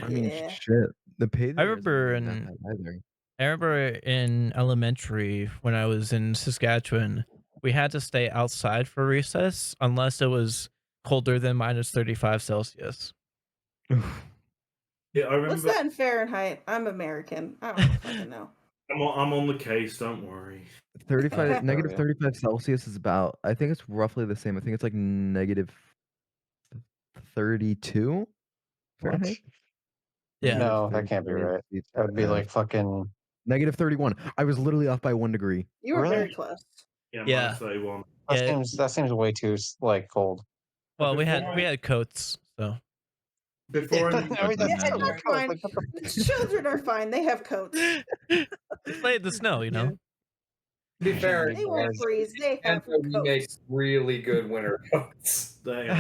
I mean, shit. The pay I there remember isn't in that bad either. I remember in elementary when I was in Saskatchewan, we had to stay outside for recess unless it was colder than minus 35 Celsius. Yeah, I remember. What's that in Fahrenheit? I'm American. I don't fucking know. I'm on the case. Don't worry. 35 negative 35 Celsius is about, I think it's roughly the same. I think it's like negative 32 Fahrenheit. Yeah. No, that can't be right. That would be like fucking negative 31. I was literally off by 1 degree. You were Really? very close. Yeah, Yeah. minus 31. That seems way too like cold. Well, we had coats, so Before I mean, that's Yeah, still they're cold. fine. Like, what the- Children are fine. They have coats. we played the snow, you know. To be fair, They won't freeze. They have and we make coats. really good winter coats. They are.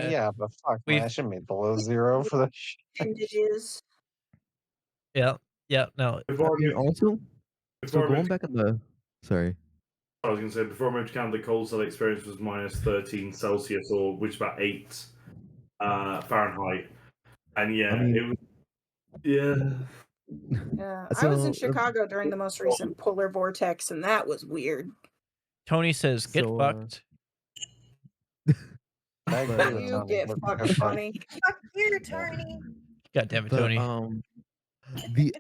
yeah, but fuck, man, I should be below 0 for the shit. Bandages. Yeah. Yeah. No. Before I And moved- also, so before I going moved- back on the, sorry. I was going to say, before I moved to Canada, the coldest I'd experienced was minus 13 Celsius, or which is about 8 Fahrenheit. And yeah, I mean- it was. Yeah. Yeah, I was in So, Chicago during the most recent polar vortex, and that was weird. Tony says, "Get So, fucked." That But, doesn't You sound get like fucked, a fun- Tony. Fuck you, Tony. God damn it, But, Tony.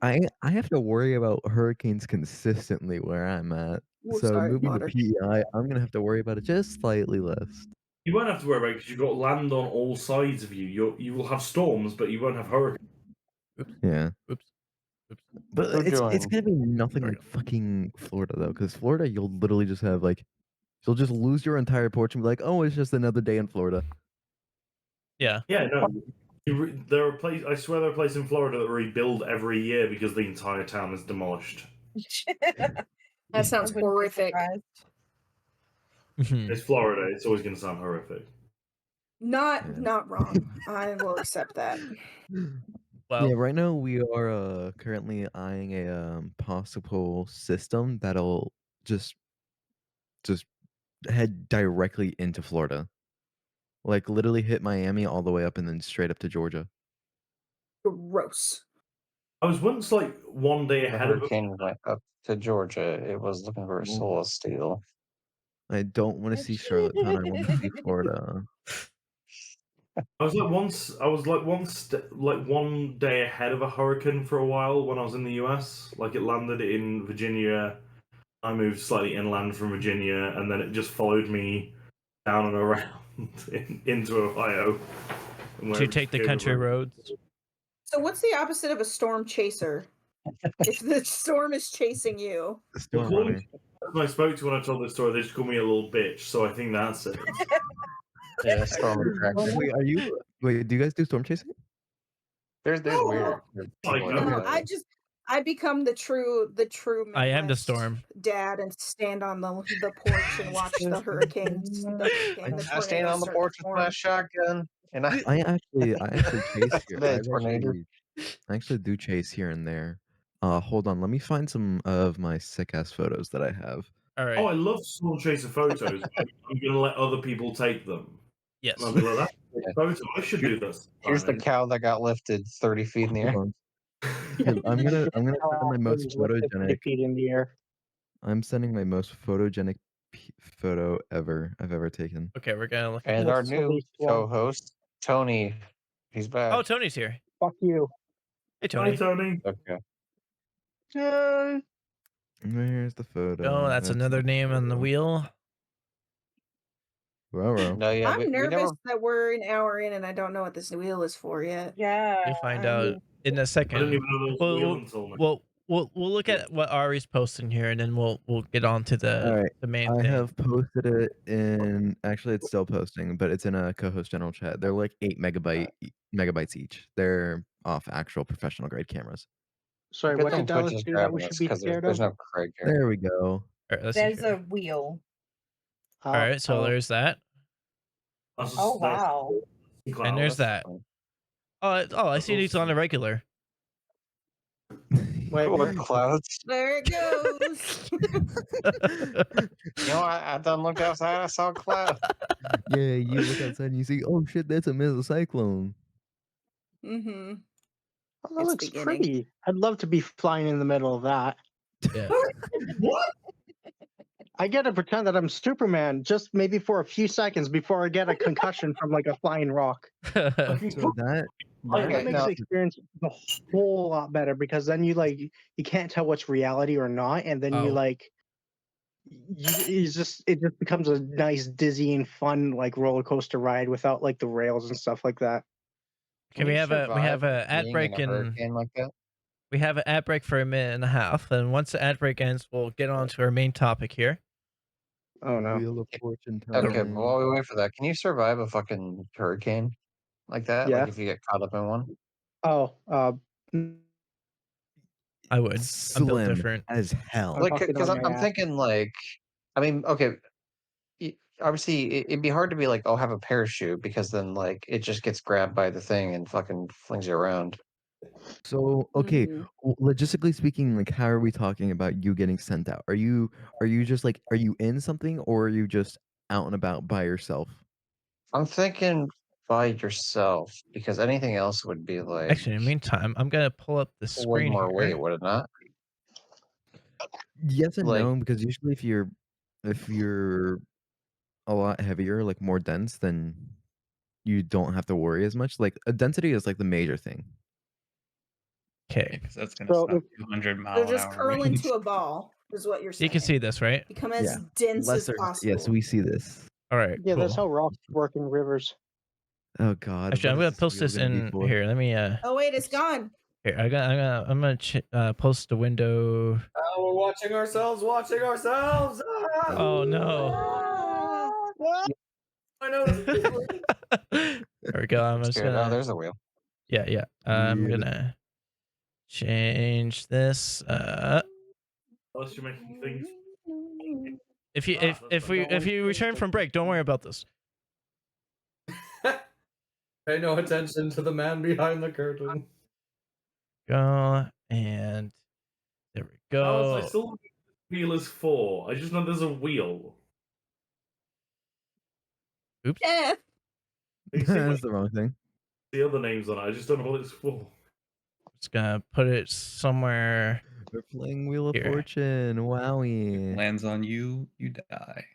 I have to worry about hurricanes consistently where I'm at. We'll So start moving water. to PEI, I'm gonna have to worry about it just slightly less. You won't have to worry about it because you've got land on all sides of you. You will have storms, but you won't have hurricanes. Yeah. Oops. But We're it's doing- gonna be nothing like fucking Florida though, because Florida you'll literally just have like you'll just lose your entire porch and be like, oh, it's just another day in Florida. Yeah. Yeah, no. There are places. I swear there are places in Florida that rebuild every year because the entire town is demolished. That sounds I wouldn't be horrific. surprised. It's Florida. It's always going to sound horrific. Not wrong. I will accept that. Well, Yeah, right now we are currently eyeing a possible system that'll just head directly into Florida. Like literally hit Miami all the way up and then straight up to Georgia. Gross. I was once like one day The ahead of it. hurricane went up to Georgia. It was looking for a soul of steel. I don't want to see Charlottetown. I want to see Florida. I was like one day ahead of a hurricane for a while when I was in the US. Like it landed in Virginia. I moved slightly inland from Virginia, and then it just followed me down and around into Ohio. To take the country roads. So what's the opposite of a storm chaser? If the storm is chasing you. Storm runner. I spoke to when I told this story, they just called me a little bitch, so I think that's it. Yeah, storm attraction. Wait, do you guys do storm chasing? There's weird. No, I become the true Midwest I am the storm dad and stand on the porch and watch the hurricanes. I stand on the porch with my shotgun, and I actually chase here. The tornado. I actually do chase here and there. Hold on, let me find some of my sick ass photos that I have. All right. Oh, I love storm chaser photos. I'm gonna let other people take them. Yes. And I'll be like, that's photo. I should do this. Here's the cow that got lifted 30 feet in the air. I'm gonna send my most photogenic. In the air. I'm sending my most photogenic photo I've ever taken. Okay, we're gonna look. And our new co-host, Tony, he's back. Oh, Tony's here. Fuck you. Hey, Tony. Hi, Tony. Okay. Where's the photo? Oh, that's another name on the wheel. Well. No, yeah, I'm nervous that we're an hour in and I don't know what this wheel is for yet. Yeah. You'll find out in a second. I didn't even know there was a wheel until now. We'll look at what Ari's posting here, and then we'll get on to the main I thing. have posted it in. Actually, it's still posting, but it's in a co-host general chat. They're like 8 megabytes each. They're off actual professional grade cameras. Sorry, what did Dallas do that we should be scared there's of? no Craig here. There we go. All right, let's see There's here. a wheel. All right, so there's that. Oh wow. And there's that. Oh, I see these on the regular. Wait, what clouds? There it goes. You know, I done looked outside. I saw a cloud. Yeah, you look outside and you see, oh shit, that's a mesocyclone. Mm-hmm. Oh, that looks pretty. I'd love to be flying in the middle of that. Yeah. What? I get to pretend that I'm Superman just maybe for a few seconds before I get a concussion from like a flying rock. So that makes the experience a whole lot better because then you can't tell what's reality or not, and then it just becomes a nice dizzying fun like roller coaster ride without like the rails and stuff like that. Okay, we have a ad break like that? We have an ad break for a minute and a half, and once the ad break ends, we'll get on to our main topic here. Oh no! Wheel of Fortune. Okay, well, while we wait for that, can you survive a fucking hurricane like that? Yeah. Like if you get caught up in one? Oh, I would. I'm built Slim different as hell. Like, because I'm thinking like, I mean, okay, obviously it'd be hard to be like, oh, have a parachute because then like it just gets grabbed by the thing and fucking flings you around. So okay, logistically speaking, like how are we talking about you getting sent out? Are you just like, are you in something or are you just out and about by yourself? I'm thinking by yourself because anything else would be like Actually, in the meantime, I'm gonna pull up the way screen more here. weight, would it not? Yes and Like- no, because usually if you're a lot heavier, like more dense, then you don't have to worry as much. Like a density is like the major thing. Okay, because that's gonna stop 200 mile They're an just hour curl winds. into a ball, is what you're saying. you can see this, right? Become as Yeah. dense Lesser, as possible. yes, we see this. All right. yeah, that's cool. how rocks work in rivers. Oh god. Actually, I'm what gonna is post wheel this gonna be in for? here. Let me Oh wait, it's gone. here. I'm gonna post the window. Oh, we're watching ourselves. Ah! Oh no. I noticed. There we go. I'm just Scared. Oh, gonna. there's a wheel. Yeah. I'm gonna change this. Unless you're making things. If you return from break, don't worry about this. Pay no attention to the man behind the curtain. Go and there we go. I still think the wheel is 4. I just know there's a wheel. Oops. Yeah. You see, That's like, the wrong thing. the other names on it. I just don't know what it's for. Just gonna put it somewhere. We're playing Wheel of Here. Fortune. Wowie. Lands on you, you die.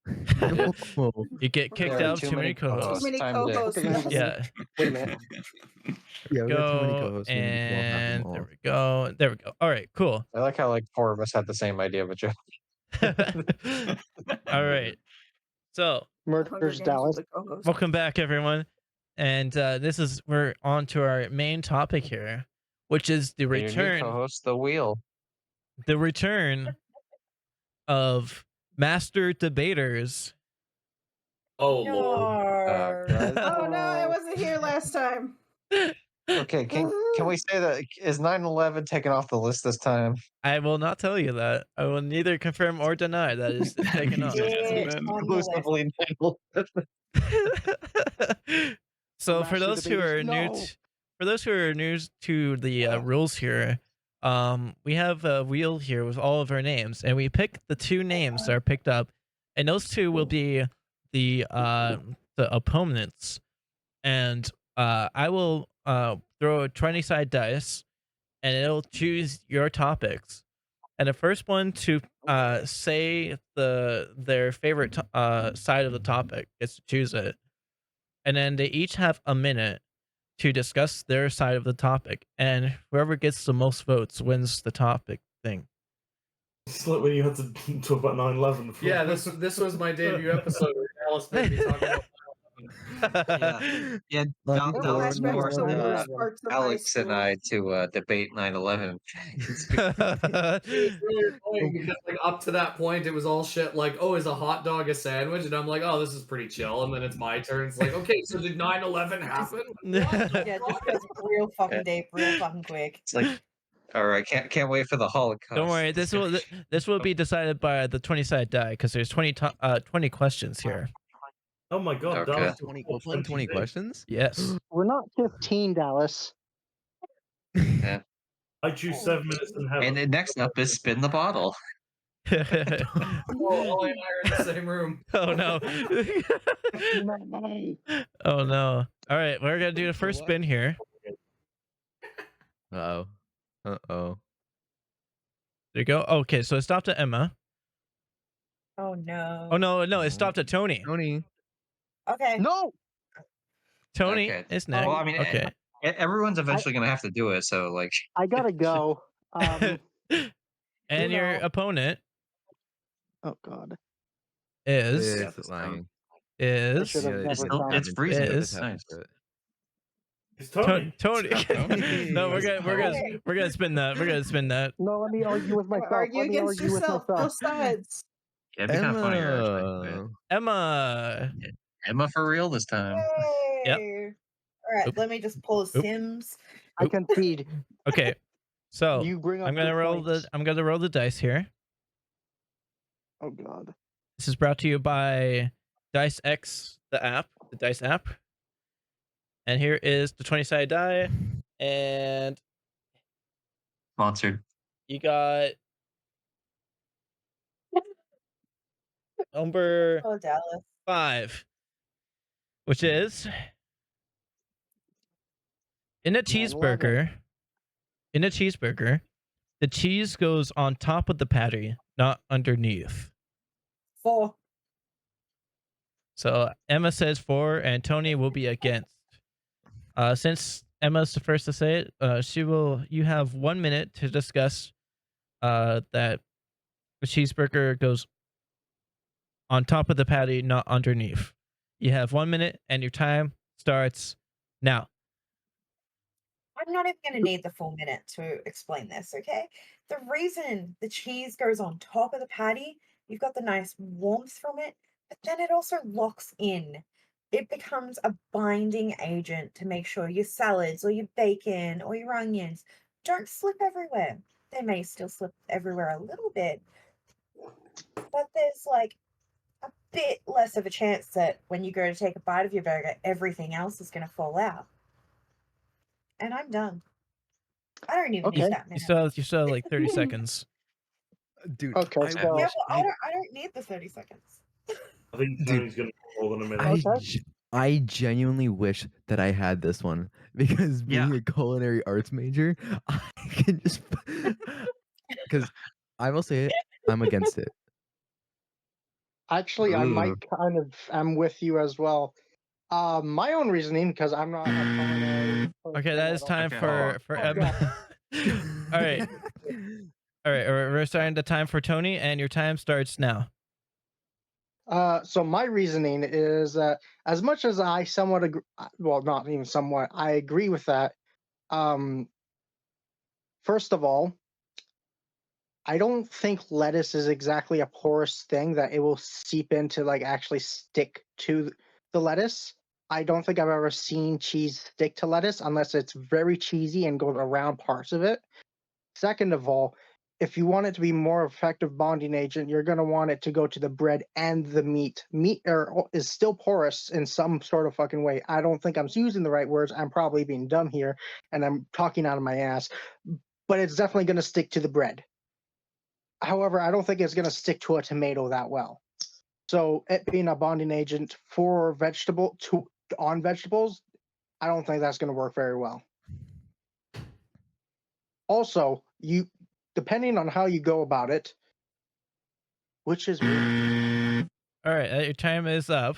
You get kicked There are out. Too many co-hosts. Too many Time to- co-hosts. Yeah. Wait a minute. Yeah, we got too many Go co-hosts. We need to blow half them and all. there we go. There we go. All right. Cool. I like how like 4 of us had the same idea, but joke. All right. So Murders Dallas. welcome back, everyone. and we're on to our main topic here, which is the Your new return, co-host, the wheel. the return of master debaters. Oh Lord. Oh no, I wasn't here last time. Okay, can we say that is 9/11 taken off the list this time? I will not tell you that. I will neither confirm or deny that is taken off. Exclusively 9/11. So for Master those who debaters, are new, no. for those who are new to the rules here, we have a wheel here with all of our names, and we pick the 2 names that are picked up, and those 2 will be the opponents, and I will throw a 20-side dice, and it'll choose your topics, and the first one to say their favorite side of the topic gets to choose it, and then they each have a minute to discuss their side of the topic, and whoever gets the most votes wins the topic thing. It's like when you had to talk about 9/11. Yeah, this was my debut episode where Alice made me talk about. Yeah, Lucky Dallas for forced 9/11. Parts of high Alex and school. I to debate 9/11. It was really annoying because like up to that point it was all shit like, oh, is a hot dog a sandwich? And I'm like, oh, this is pretty chill. And then it's my turn. It's like, okay, so did 9/11 happen? Yeah, this goes real fucking deep, real fucking quick. It's like, all right, can't wait for the Holocaust. Don't worry, this will be decided by the 20-side die because there's 20 questions here. Oh my god, Okay. Dallas. 20 questions? Yes. We're not 15, Dallas. Yeah. I choose 7 minutes in heaven. And then next up is spin the bottle. Oh, Ollie and I are in the same room. Oh no. Oh no. All right, we're gonna do the first spin here. Uh-oh. Uh-oh. There you go. Okay, so it stopped at Emma. Oh no. Oh no, it stopped at Tony. Tony. Okay. No. Tony Okay. is next. Well, I mean, okay. everyone's eventually gonna have to do it. So like, I gotta go. And your opponent Oh God. is It's lying. I should have Yeah, never it's done it's it. freezing. Is- It's nice. It's Tony. Tony. Tony. No, we're gonna spin that. We're gonna spin that. No, let me argue with myself. Argue Let me against argue with yourself, both myself. sides. Yeah, it'd be kind of funny. Emma. Emma. Emma for real this time. Yep. All right, let me just pull Sims. I concede. Okay. So You bring up I'm gonna good roll points. the dice here. Oh God. This is brought to you by Dice X, the Dice app. And here is the 20-sided die, and Sponsored. you got number Oh, Dallas. 5, which is in a 9/11. cheeseburger. In a cheeseburger, the cheese goes on top of the patty, not underneath. 4. So Emma says 4, and Tony will be against. Since Emma's the first to say it, you have 1 minute to discuss that the cheeseburger goes on top of the patty, not underneath. You have 1 minute, and your time starts now. I'm not even going to need the full minute to explain this, okay? The reason the cheese goes on top of the patty, you've got the nice warmth from it, but then it also locks in. It becomes a binding agent to make sure your salads or your bacon or your onions don't slip everywhere. They may still slip everywhere a little bit, but there's like a bit less of a chance that when you go to take a bite of your burger, everything else is going to fall out. And I'm done. I don't even need that You minute. still have like 30 seconds. Dude, Okay, I so Yeah, wish well, I don't need the 30 seconds. I think Tony's gonna go more than a minute. I genuinely wish that I had this one because being a culinary arts major, I can just because I will say it, I'm against it. Actually, I might kind of am with you as well. My own reasoning, because I'm not a culinary Okay, that is time for Emma. All right. All right, we're starting the time for Tony, and your time starts now. So my reasoning is that as much as I somewhat agree, well, not even somewhat, I agree with that. Um, First of all, I don't think lettuce is exactly a porous thing that it will seep into, like actually stick to the lettuce. I don't think I've ever seen cheese stick to lettuce unless it's very cheesy and goes around parts of it. Second of all, if you want it to be more effective bonding agent, you're going to want it to go to the bread and the meat. Is still porous in some sort of fucking way. I don't think I'm using the right words. I'm probably being dumb here and I'm talking out of my ass, but it's definitely going to stick to the bread. However, I don't think it's going to stick to a tomato that well. So it being a bonding agent for on vegetables, I don't think that's going to work very well. Also, depending on how you go about it, which is weird. All right, your time is up.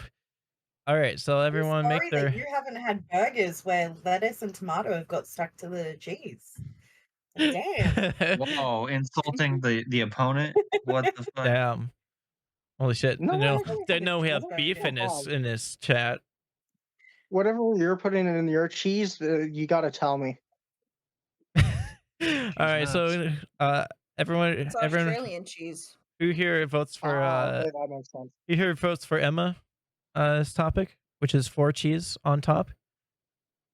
All right, so everyone make Sorry their. that you haven't had burgers where lettuce and tomato have got stuck to the cheese. Damn. Whoa, insulting the opponent? What the fuck? Damn. Holy shit! No, They know we have beef in this chat. Whatever you're putting in your cheese, you got to tell me. All right, so everyone, It's Australian cheese. who here votes for Okay, that makes sense. who here votes for Emma's topic, which is 4 cheese on top?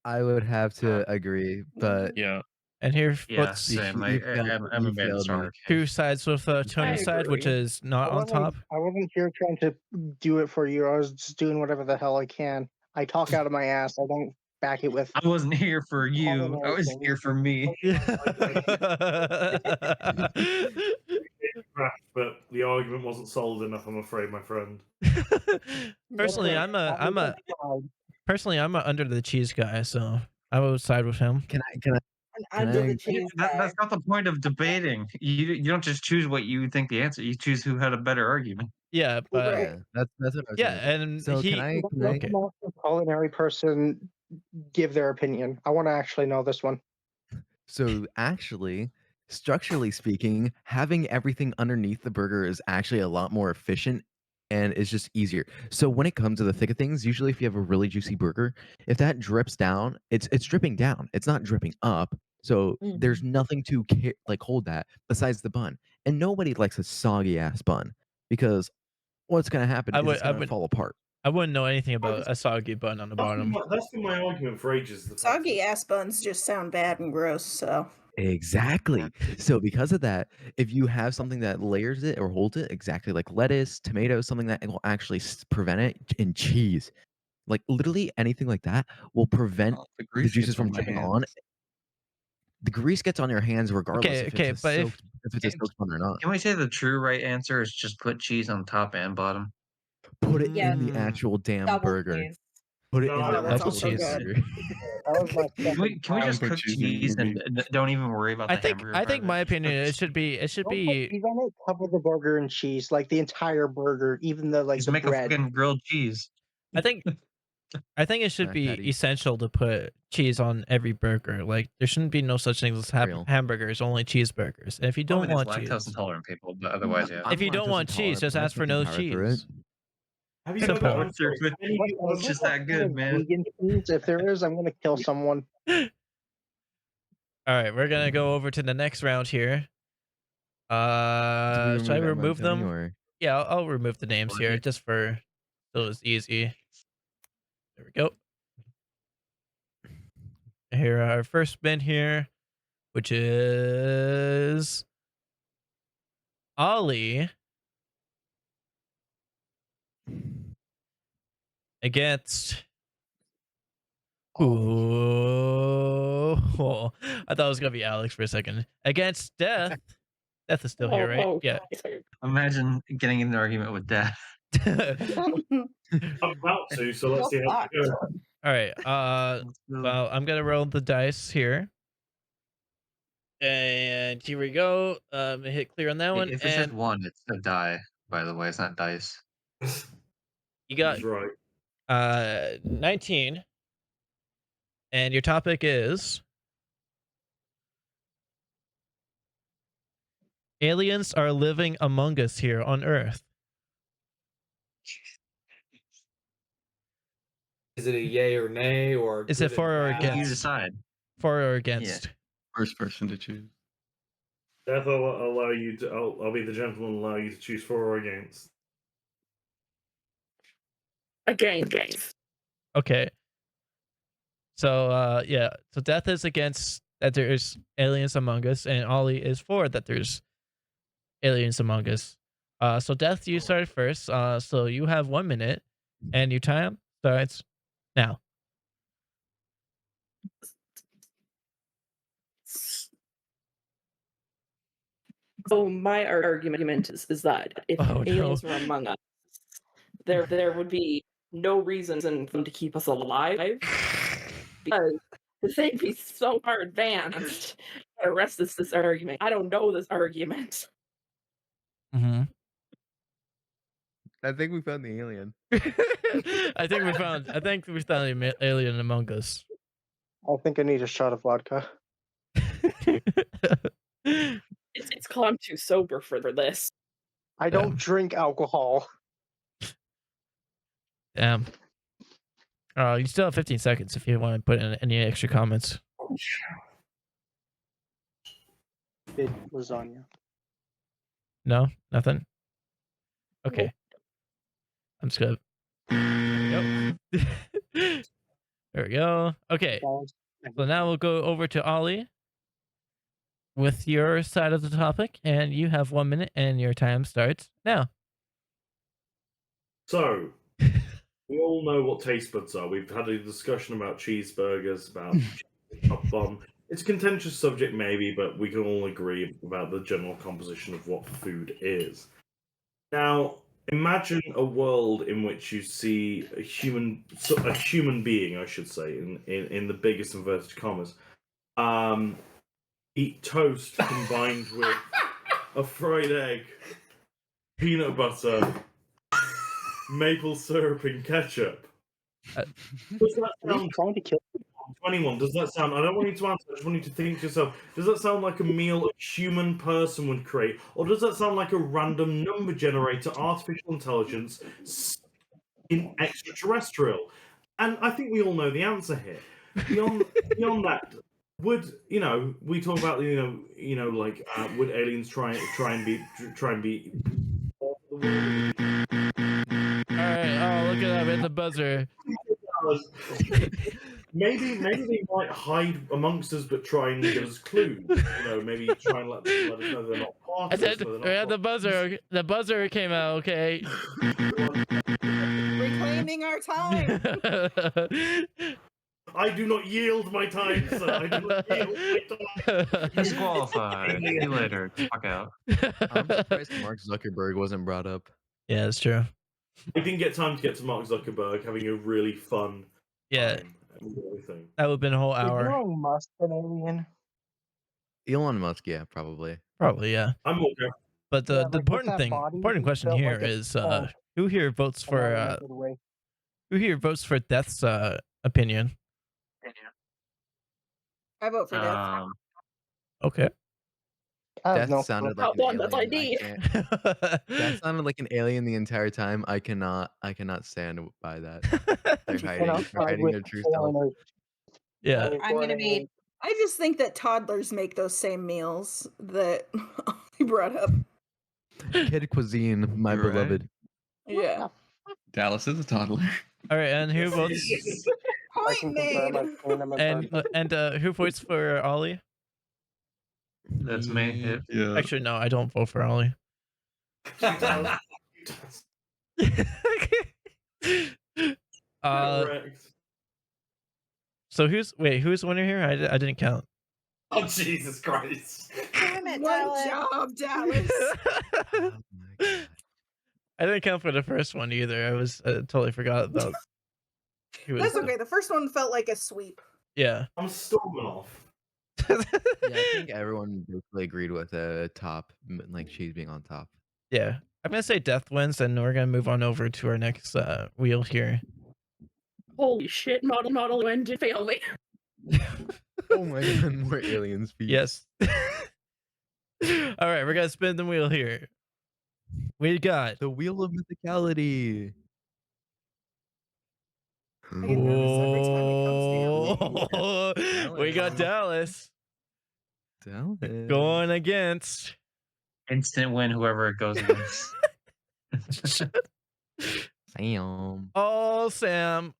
I would have to agree, but Yeah. And here Yeah, votes same. you failed- Emma you made a failed stronger me. case. who sides with Tony's side, which agree. is not on top. I wasn't here trying to do it for you. I was just doing whatever the hell I can. I talk out of my ass. I don't back it with. I wasn't here for you. I was here for me. But the argument wasn't sold enough, I'm afraid, my friend. Personally, I'm a under the cheese guy, so I will side with him. Can I Under the cheese That's not the point of debating. You don't just choose what you think the answer. You choose who had a better argument. Yeah, but yeah, that's what I was yeah, gonna say. and So can I Let the culinary person give their opinion. I want to actually know this one. So actually, structurally speaking, having everything underneath the burger is actually a lot more efficient and it's just easier. So when it comes to the thick of things, usually if you have a really juicy burger, if that drips down, it's dripping down. It's not dripping up. So there's nothing to hold that besides the bun. And nobody likes a soggy ass bun because what's going to happen is it's going to fall apart. I wouldn't know anything about a soggy bun on the bottom. That's been my argument for ages. Soggy ass buns just sound bad and gross, so. Exactly. So because of that, if you have something that layers it or holds it, exactly like lettuce, tomato, something that will actually prevent it, and cheese, like literally anything like that will prevent the juices from dripping on. The grease gets on your hands regardless if it's a soaked bun or not. Can we say the true right answer is just put cheese on top and bottom? Put it in the actual damn burger. Please. Put it in No, the that's actual also cheese good. burger. Can we just cook cheese and don't even worry about the hamburger? I think my opinion it should be You want to cover the burger in cheese, like the entire burger, even the Just the make bread. a fucking grilled cheese. I think it should be essential to put cheese on every burger. Like there shouldn't be no such thing as hamburgers, only cheeseburgers. And if you don't want cheese, lactose intolerant people, but otherwise, yeah. if you don't want cheese, just ask for no cheese. Have you Simple. ever It's just that good, man. Vegan cheese? If there is, I'm gonna kill someone. All right, we're gonna go over to the next round here. Should I remove them? Or? Yeah, I'll remove the names here just for so it's easy. There we go. Here our first spin here, which is Olli against. Ooh, I thought it was gonna be Alex for a second. Against Death. Death is still here, right? Yeah. Imagine getting in an argument with Death. I'm about to, so let's see how it goes. All right. Well, I'm gonna roll the dice here, and here we go. Hit clear on that one. If it says 1, it's a die. By the way, it's not dice. You got 19, and your topic is aliens are living among us here on Earth. Is it a yay or nay, or Is it good for or and bad? You against? decide. For or against? First person to choose. Death, I'll allow you to. I'll be the gentleman and allow you to choose for or against. Against. Okay. So yeah, so Death is against that there's aliens among us, and Ollie is for that there's aliens among us. So Death, you started first. So you have 1 minute, and your time starts now. So my argument is that if aliens were among us, there would be no reason for them to keep us alive because they'd be so far advanced. The rest is this argument. I don't know this argument. Mm-hmm. I think we found the alien. I think we found the alien among us. I think I need a shot of vodka. It's called I'm too sober for this. I don't drink alcohol. Damn. You still have 15 seconds if you want to put in any extra comments. Big lasagna. No, nothing. Okay. I'm just gonna. There we go. There we go. Okay. So now we'll go over to Ollie with your side of the topic, and you have 1 minute, and your time starts now. So, we all know what taste buds are. We've had a discussion about cheeseburgers, about top bomb. It's a contentious subject, maybe, but we can all agree about the general composition of what food is. Now, imagine a world in which you see a human being, I should say, in the biggest inverted commas, eat toast combined with a fried egg, peanut butter, maple syrup, and ketchup. Does that sound trying to kill 21? Does that sound? I don't want you to answer. I just want you to think to yourself. Does that sound like a meal a human person would create, or does that sound like a random number generator, artificial intelligence, in extraterrestrial? And I think we all know the answer here. Beyond that, would we talk about like would aliens try and be? All right. Oh, look at that with the buzzer. Maybe they might hide amongst us, but try and give us clues. Maybe try and let us know they're not part I of us. said we had the buzzer. The buzzer came out. Okay. Reclaiming our time. I do not yield my time, sir. I do not yield my time. Disqualified. See you later. Fuck out. I'm surprised Mark Zuckerberg wasn't brought up. Yeah, that's true. I didn't get time to get to Mark Zuckerberg having a really fun time with everything. That would have been a whole hour. Is Elon Musk an alien? Elon Musk, yeah, probably. Probably, yeah. I'm okay. But the important question here is who here votes for Death's opinion? I vote for Death. Okay. That sounded like an that's I alien. need. That sounded like an alien the entire time. I cannot stand by that. They're hiding their true self. Yeah. I'm gonna be. I just think that toddlers make those same meals that he brought up. Kid cuisine, my You're right. beloved. Yeah. Dallas is a toddler. All right, and who votes? Point made. And who votes for Ollie? That's me. Yeah. Actually, no, I don't vote for Ollie. So who's the winner here? I didn't count. Oh, Jesus Christ! Damn it, One job, Dallas. I didn't count for the first one either. I was totally forgot about. That's okay. The first one felt like a sweep. Yeah. I'm storming off. Yeah, I think everyone basically agreed with top, like she's being on top. Yeah, I'm gonna say Death wins, and we're gonna move on over to our next wheel here. Holy shit! Model engine failed me. Oh my god, more alien speed. Yes. All right, we're gonna spin the wheel here. We got the wheel of mythicality. I get nervous every time it comes down. Oh, we got Dallas going against. Instant win, whoever it goes against. Sam. Oh, Sam.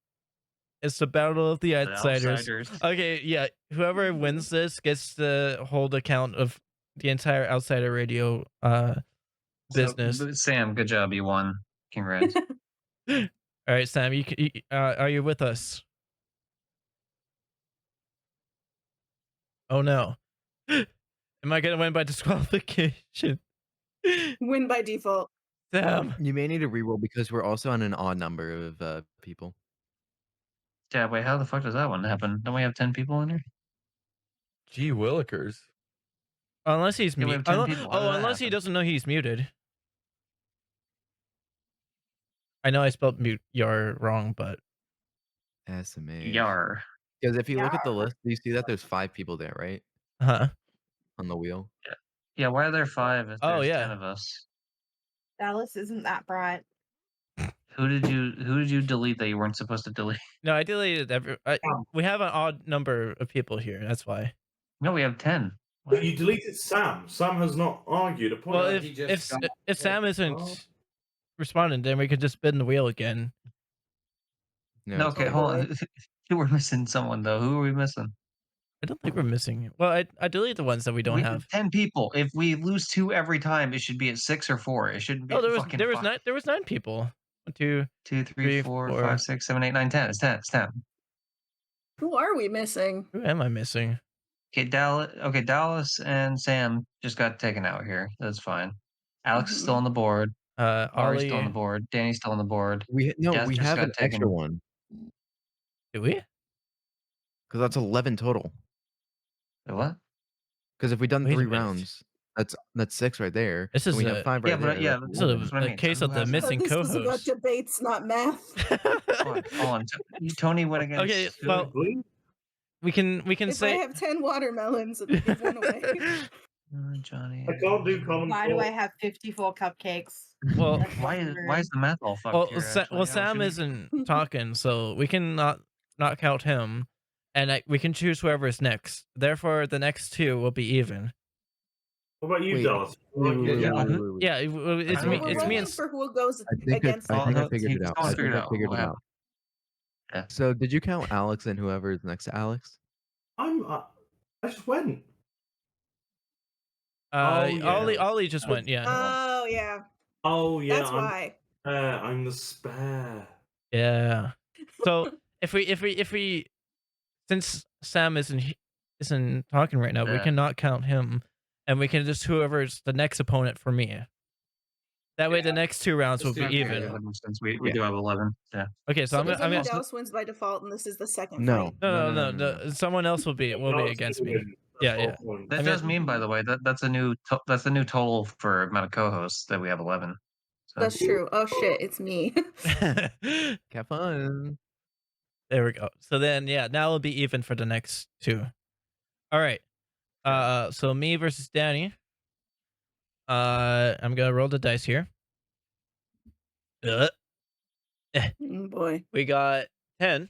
It's the battle of the outsiders. Outsiders. Okay, yeah. Whoever wins this gets to hold account of the entire Outsider Radio business. So, Sam, good job. You won. Congrats. All right, Sam. Are you with us? Oh no. Am I gonna win by disqualification? Win by default. Sam. You may need to reroll because we're also on an odd number of people. Yeah, wait, how the fuck does that one happen? Don't we have 10 people in here? Gee willikers. Unless he's Yeah, we muted. have 10 people. How did that Unless he happen? doesn't know he's muted. I know I spelled mute yar wrong, but SMH. Yar. Because if you look at the list, you see that there's 5 people there, right? huh? On the wheel. Yeah, why are there 5 if Oh, there's yeah. 10 of us? Dallas isn't that bright. Who did you delete that you weren't supposed to delete? No, I deleted we have an odd number of people here. That's why. No, we have 10. But you deleted Sam. Sam has not argued a point. Well, He just if Sam isn't responding, then we could just spin the wheel again. No, okay, hold on. We're missing someone though. Who are we missing? I don't think we're missing. Well, I deleted the ones that we don't We have. 10 people. If we lose 2 every time, it should be at 6 or 4. It shouldn't be. Oh, at there was fucking 9. There was 9 people. 1, 2, 2, 3, 4, 5, 6, 7, 8, 9, 10. It's 10. It's 10. Who are we missing? Who am I missing? Okay, Dallas and Sam just got taken out here. That's fine. Alex is still on the board. Ari's still on the Olli. board. Danny's still on the board. We Jazz we just have got an extra one. Do we? Because that's 11 total. What? Because if we done Wait a 3 minute. rounds, that's 6 right there. This and is we have 5 right yeah, there. but yeah, that's This is 11. that's what I a mean. case So of who the has it? missing This was about co-host. debates, not math. Hold on. Tony went against. Okay, well, we can If say I have 10 watermelons, it'll give one away. Johnny. I can't do common Why do I have 54 cupcakes? well. That's Why wondering. is the math all fucked Well, here? Actually? well, How Sam should we- isn't talking, so we can not count him, and we can choose whoever is next. Therefore, the next 2 will be even. What about you, Wait, Dallas? Yeah, it's We're me. It's me waiting and for who goes I think against. I Oh, figured it out. I someone think figured it I out. figured What it out. Yeah. So did you count Alex and whoever is next to Alex? I just went. Olli just went. Yeah. Oh yeah, Oh yeah. that's why. I'm the spare. Yeah. So if we since Sam isn't talking right now, we Yeah. cannot count him, and we can just whoever's the next opponent for me. That way, the next 2 rounds will Just be do even. Yeah, since we do have 11. Yeah. Okay, so So does that I'm mean gonna. Dallas wins by default, and this is the second No. fight? No. Someone else will be against me. Yeah. That does mean, by the way, that's a new total for amount of co-hosts that we have 11. So. That's true. Oh shit, it's me. Have fun. There we go. So then, yeah, now it'll be even for the next 2. All right. So me versus Danny. I'm gonna roll the dice here. Oh, boy. We got 10,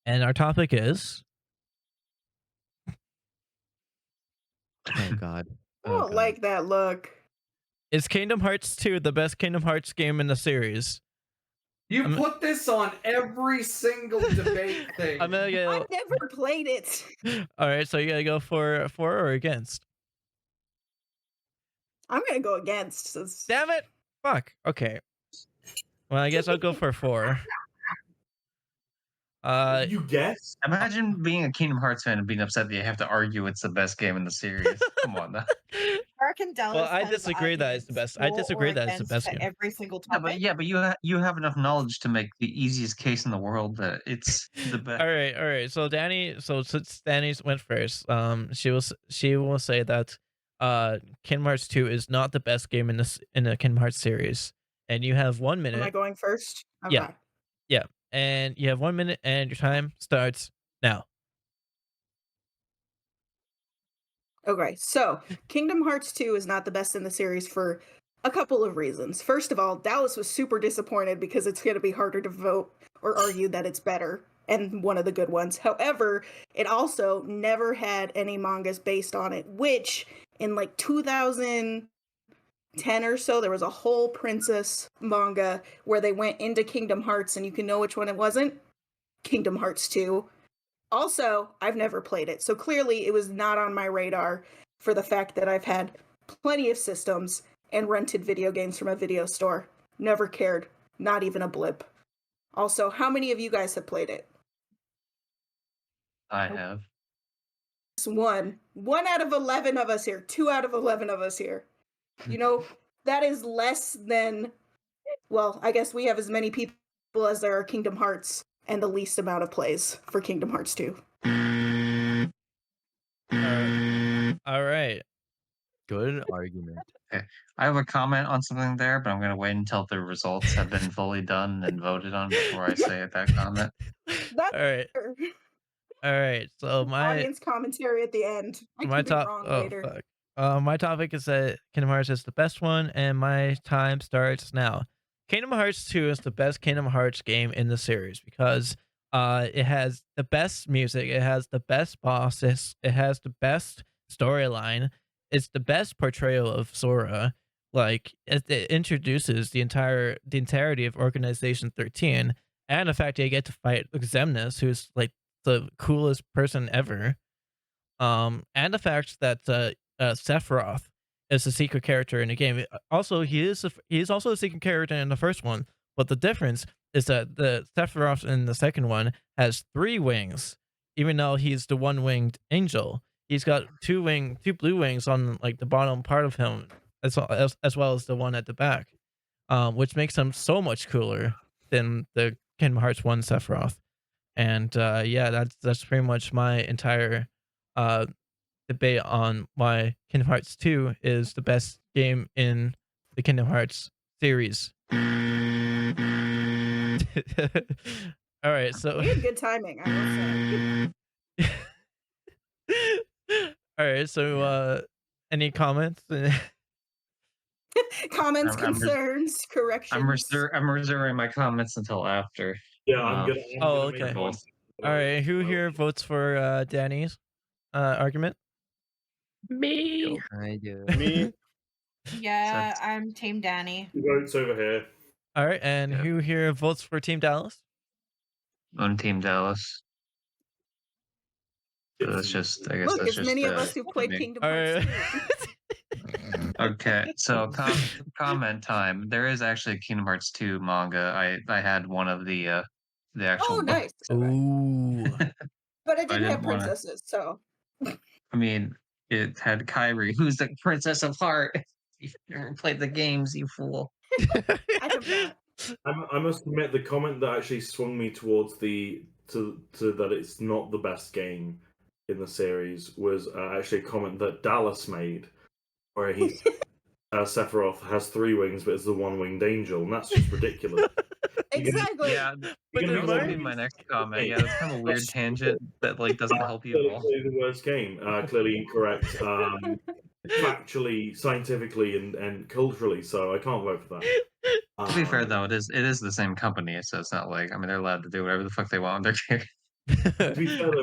and our topic is. Oh God. I don't like that look. Is Kingdom Hearts 2 the best Kingdom Hearts game in the series? You put this on every single debate thing. I'm gonna go. I've never played it. All right, so you gotta go for or against. I'm gonna go against. Damn it! Fuck. Okay. Well, I guess I'll go for 4. You guess? Imagine being a Kingdom Hearts fan and being upset that you have to argue it's the best game in the series. Come on, now. I reckon Dallas Well, I has disagree that it's the best. I for or disagree that it's the against best for game. every single Yeah, topic. but you have enough knowledge to make the easiest case in the world that it's the best. All right. So Danny, since Danny went first, she will say that Kingdom Hearts 2 is not the best game in the Kingdom Hearts series, and you have 1 minute. Am I going first? Okay. Yeah, and you have 1 minute, and your time starts now. Okay, so Kingdom Hearts 2 is not the best in the series for A couple of reasons. First of all, Dallas was super disappointed because it's going to be harder to vote or argue that it's better and one of the good ones. However, it also never had any mangas based on it, which in like 2010 or so, there was a whole princess manga where they went into Kingdom Hearts, and you can know which one it wasn't. Kingdom Hearts 2. Also, I've never played it, so clearly it was not on my radar for the fact that I've had plenty of systems and rented video games from a video store. Never cared. Not even a blip. Also, how many of you guys have played it? I have. It's one. 1 out of 11 of us here. 2 out of 11 of us here. You know, that is less than, well, I guess we have as many people as there are Kingdom Hearts, and the least amount of plays for Kingdom Hearts 2. All right. Good argument. Okay. I have a comment on something there, but I'm going to wait until the results have been fully done and voted on before I say that comment. That's All right. All right. So my audience commentary at the end. I my can be top wrong oh later. fuck. My topic is that Kingdom Hearts is the best one, and my time starts now. Kingdom Hearts 2 is the best Kingdom Hearts game in the series because it has the best music, it has the best bosses, it has the best storyline, it's the best portrayal of Sora. Like it introduces the entirety of Organization 13, and the fact that you get to fight Xemnas, who's like the coolest person ever. And the fact that Sephiroth is a secret character in the game. Also, he is also a secret character in the first one, but the difference is that the Sephiroth in the second one has 3 wings, even though he's the one-winged angel. He's got two blue wings on like the bottom part of him, as well as the one at the back, which makes him so much cooler than the Kingdom Hearts 1 Sephiroth. And yeah, that's pretty much my entire debate on why Kingdom Hearts 2 is the best game in the Kingdom Hearts series. All right, so We had good timing, I will say. all right, so any comments? Comments, I'm concerns, corrections. I'm reserving my comments until after. Yeah, I'm gonna. Oh, okay. All right, who here votes for Danny's argument? Me. I do. Me. Yeah, I'm Team Dani. Votes over here. All right, and who here votes for Team Dallas? On Team Dallas. So that's just, I guess Look, that's as just many of us who played me. Kingdom Hearts 2. Okay, so comment time. There is actually a Kingdom Hearts 2 manga. I had one of the actual Oh, nice. Ooh. But it didn't have didn't wanna- princesses, so. I mean, it had Kyrie, who's the Princess of Heart. You've never played the games, you fool. I have not. I must admit, the comment that actually swung me towards to that it's not the best game in the series was actually a comment that Dallas made, where he Sephiroth has 3 wings, but is the one-winged angel, and that's just ridiculous. Exactly. Yeah, that would be my next comment. Yeah, that's kind of a weird tangent that like doesn't help you at all. Clearly the worst game. Clearly incorrect. Factually, scientifically, and culturally. So I can't vote for that. To be fair, though, it is the same company, so it's not like, I mean, they're allowed to do whatever the fuck they want with their character. To be fair, though,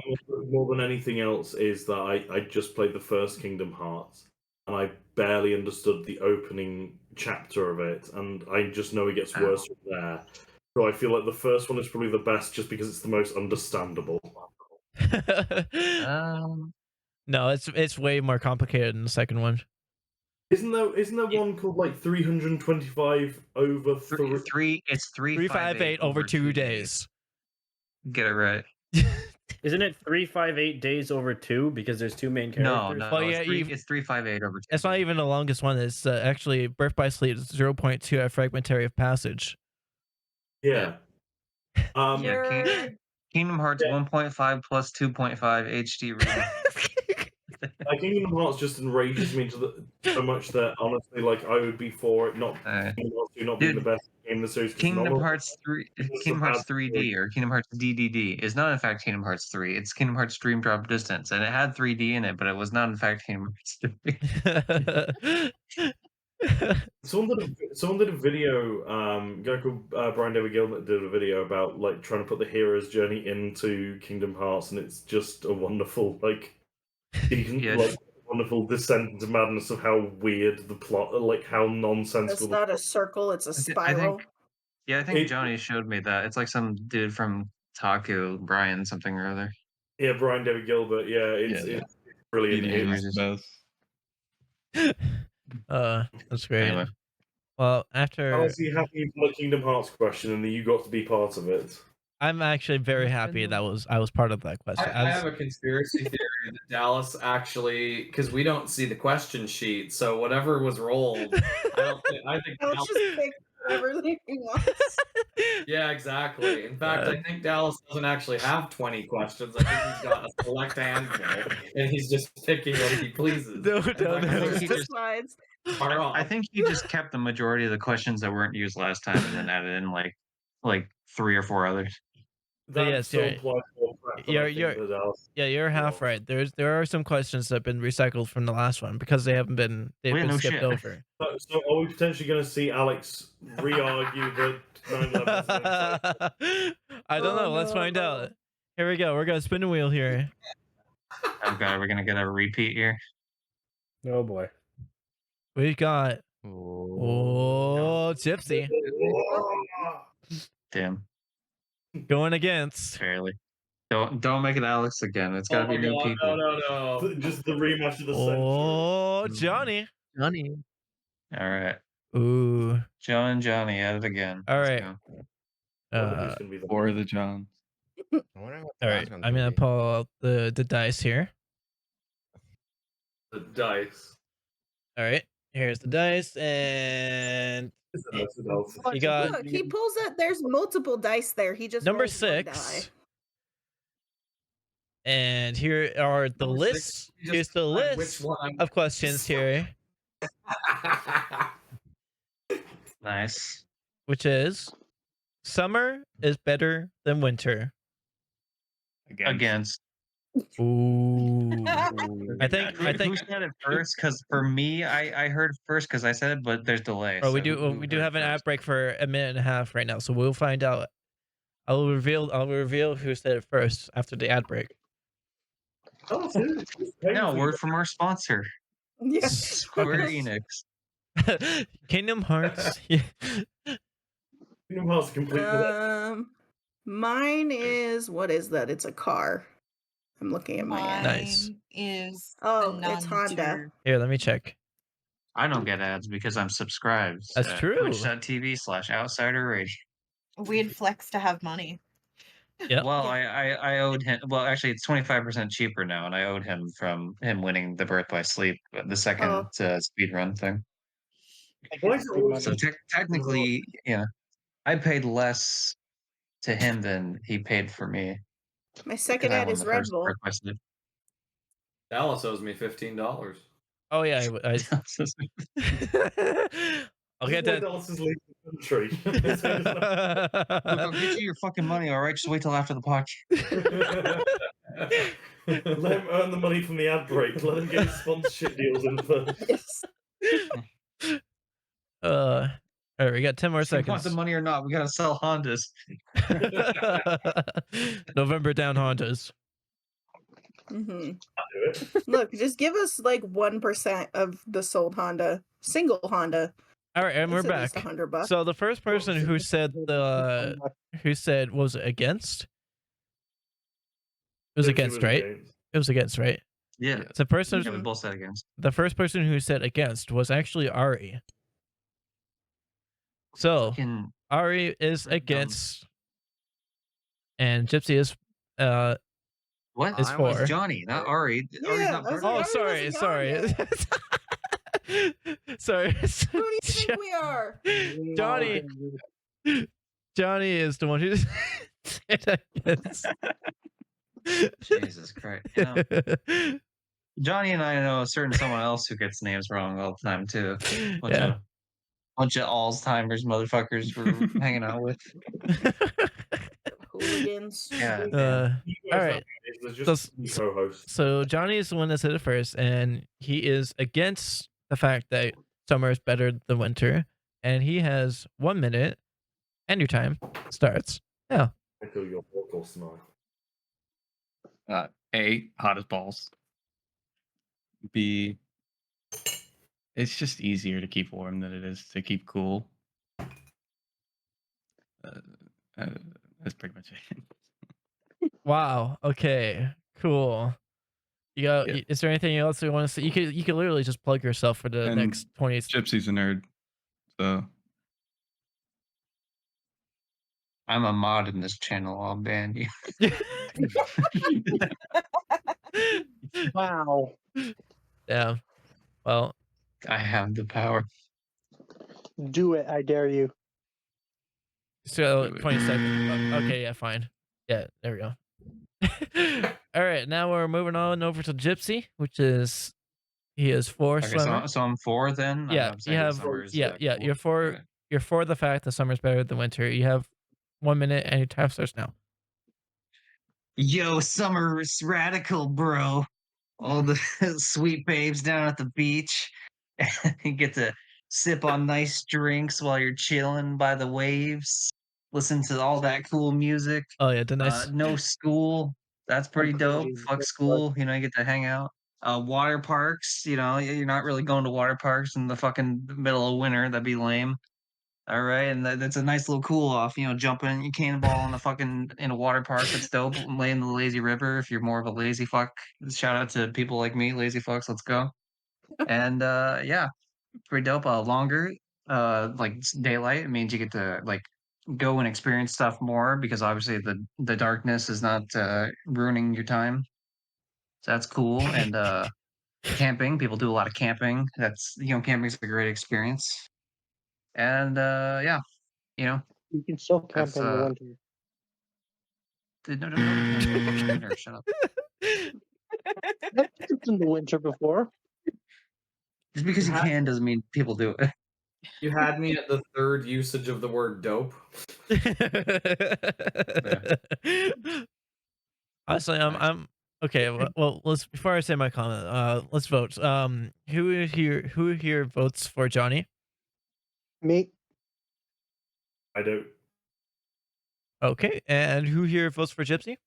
more than anything else, is that I just played the first Kingdom Hearts, and I barely understood the opening chapter of it, and I just know it gets worse from there. So I feel like the first one is probably the best, just because it's the most understandable. No, it's way more complicated than the second one. Isn't there one called like 325 over 3? It's 358 over 2 days. Get it right. Isn't it 358 days over 2 because there's 2 main characters? No, Well, yeah, it's 358 over 2. It's not even the longest one. It's actually Birth by Sleep 0.2 at Fragmentary of Passage. Yeah. Kingdom Hearts 1.5 plus 2.5 HD reading. Kingdom Hearts just enrages me so much that honestly, like, I would be for it not being the best game in the series. Kingdom Hearts 3D or Kingdom Hearts DDD is not in fact Kingdom Hearts 3. It's Kingdom Hearts Dream Drop Distance, and it had 3D in it, but it was not in fact Kingdom Hearts 3. Someone did a video. Guy called Brian David Gilbert did a video about like trying to put the hero's journey into Kingdom Hearts, and it's just a wonderful wonderful descent into madness of how weird the plot, like how nonsensical. It's not a circle; it's a spiral. I think Johnny showed me that. It's like some dude from Taku, Brian something or other. Yeah, Brian David Gilbert. Yeah, it's brilliant. That's great. Anyway. Well, after I was happy for the Kingdom Hearts question, and that you got to be part of it. I'm actually very happy that I was part of that question. I have a conspiracy theory that Dallas actually, because we don't see the question sheet, so whatever was rolled, I think I'll Dallas, just pick whatever he wants. yeah, exactly. In fact, I think Dallas doesn't actually have 20 questions. I think he's got a select handful, and he's just picking what he pleases. I think he just kept the majority of the questions that weren't used last time, and then added in like 3 or 4 others. Yes, you're half right. There are some questions that have been recycled from the last one because they've been skipped over. So are we potentially going to see Alex re-argue the 9/11? I don't know. Let's find out. Here we go. We're gonna spin the wheel here. Oh god, we're gonna get a repeat here. Oh boy. We got Gypsy. Damn. Going against. Fairly. Don't make it Alex again. It's gotta be new people. No. Just the rematch of the century. Oh, Johnny. All right. Ooh. John and Johnny at it again. All right. For the Johns. All right. I'm gonna pull out the dice here. The dice. All right. Here's the dice, and you got Look, he pulls out. There's multiple dice there. He just number rolls one 6. die. And here are the lists. Here's the list of questions here. Nice. Which is, summer is better than winter. Against. Ooh. I think. Who said it first? Because for me, I heard first because I said it, but there's delay. Oh, so we do have an ad break for a minute and a half right now, so we'll find out. I'll reveal who said it first after the ad break. No, word from our sponsor. Yes. Square Enix. Kingdom Hearts. Kingdom Hearts completely. Mine is, what is that? It's a car. I'm looking at my ad. Nice. Is it's Honda. Here, let me check. I don't get ads because I'm subscribed. That's true. Twitch.tv/Outsider Radio. Weird flex to have money. Yeah. Well, I owed him. Well, actually, it's 25% cheaper now, and I owed him from him winning the Birth by Sleep, the second speed run thing. So technically, yeah, I paid less to him than he paid for me. My second ad is Red Bull. Dallas owes me $15. Oh yeah, I'll get that. Dallas's leaving the country. Look, I'll get you your fucking money, all right? Just wait till after the podcast. Let him earn the money from the ad break. Let him get his sponsorship deals in first. All right, we got 10 more You want seconds. the money or not? We gotta sell Hondas. November down Hondas. Look, just give us like 1% of the sold Honda, single Honda. All right, and we're It's at least back. $100. So the first person who said was it against? It was against, right? It was against, right? Yeah. The person. Yeah, we both said against. The first person who said against was actually Ari. So Ari is against, and Gypsy is what? Is for. Was Johnny, not Ari. Ari's not part of it. Sorry. Sorry. Who do you think we are? Johnny is the one who said against. Jesus Christ. You know, Johnny and I know a certain someone else who gets names wrong all the time too. Bunch of Alzheimer's motherfuckers we're hanging out with. Hooligans. Yeah. All right. So Johnny is the one that said it first, and he is against the fact that summer is better than winter, and he has 1 minute, and your time starts now. Echo your vocal smile. A, hot as balls. B, it's just easier to keep warm than it is to keep cool. That's pretty much it. Wow. Okay. Cool. You got? Yeah. Is there anything else you want to say? You could literally just plug yourself for the And next 20. Gypsy's a nerd, so I'm a mod in this channel. I'll ban you. Wow. Yeah. Well, I have the power. Do it, I dare you. so 20 seconds. Okay. Yeah. Fine. Yeah. There we go. All right. Now we're moving on over to Gypsy, which is he is 4 Okay, summer. so I'm 4 then. Yeah. I'm You saying have. summer is, Yeah. cool. You're 4. Okay. You're for the fact that summer's better than winter. You have 1 minute, and your time starts now. Yo, summer's radical, bro. All the sweet babes down at the beach. You get to sip on nice drinks while you're chilling by the waves. Listen to all that cool music. Oh yeah, the nice. No school. That's pretty dope. Fuck school. You know, you get to hang out. Water parks. You know, you're not really going to water parks in the fucking middle of winter. That'd be lame. All right, and that's a nice little cool off. You know, jumping, you cannonball in a water park. That's dope. Lay in the lazy river if you're more of a lazy fuck. Shout out to people like me, lazy fucks. Let's go. And yeah, pretty dope. Longer, like daylight. It means you get to like go and experience stuff more because obviously the darkness is not ruining your time. So that's cool. And camping. People do a lot of camping. That's camping's a great experience. And yeah. You know, You can still camp that's in the winter. no camping in the winter. Shut up. I've camped in the winter before. Just because you can doesn't mean people do it. You had me at the third usage of the word dope. Honestly, I'm okay. Well, let's before I say my comment, let's vote. Who here votes for Johnny? Me. I don't. Okay, and who here votes for Gypsy?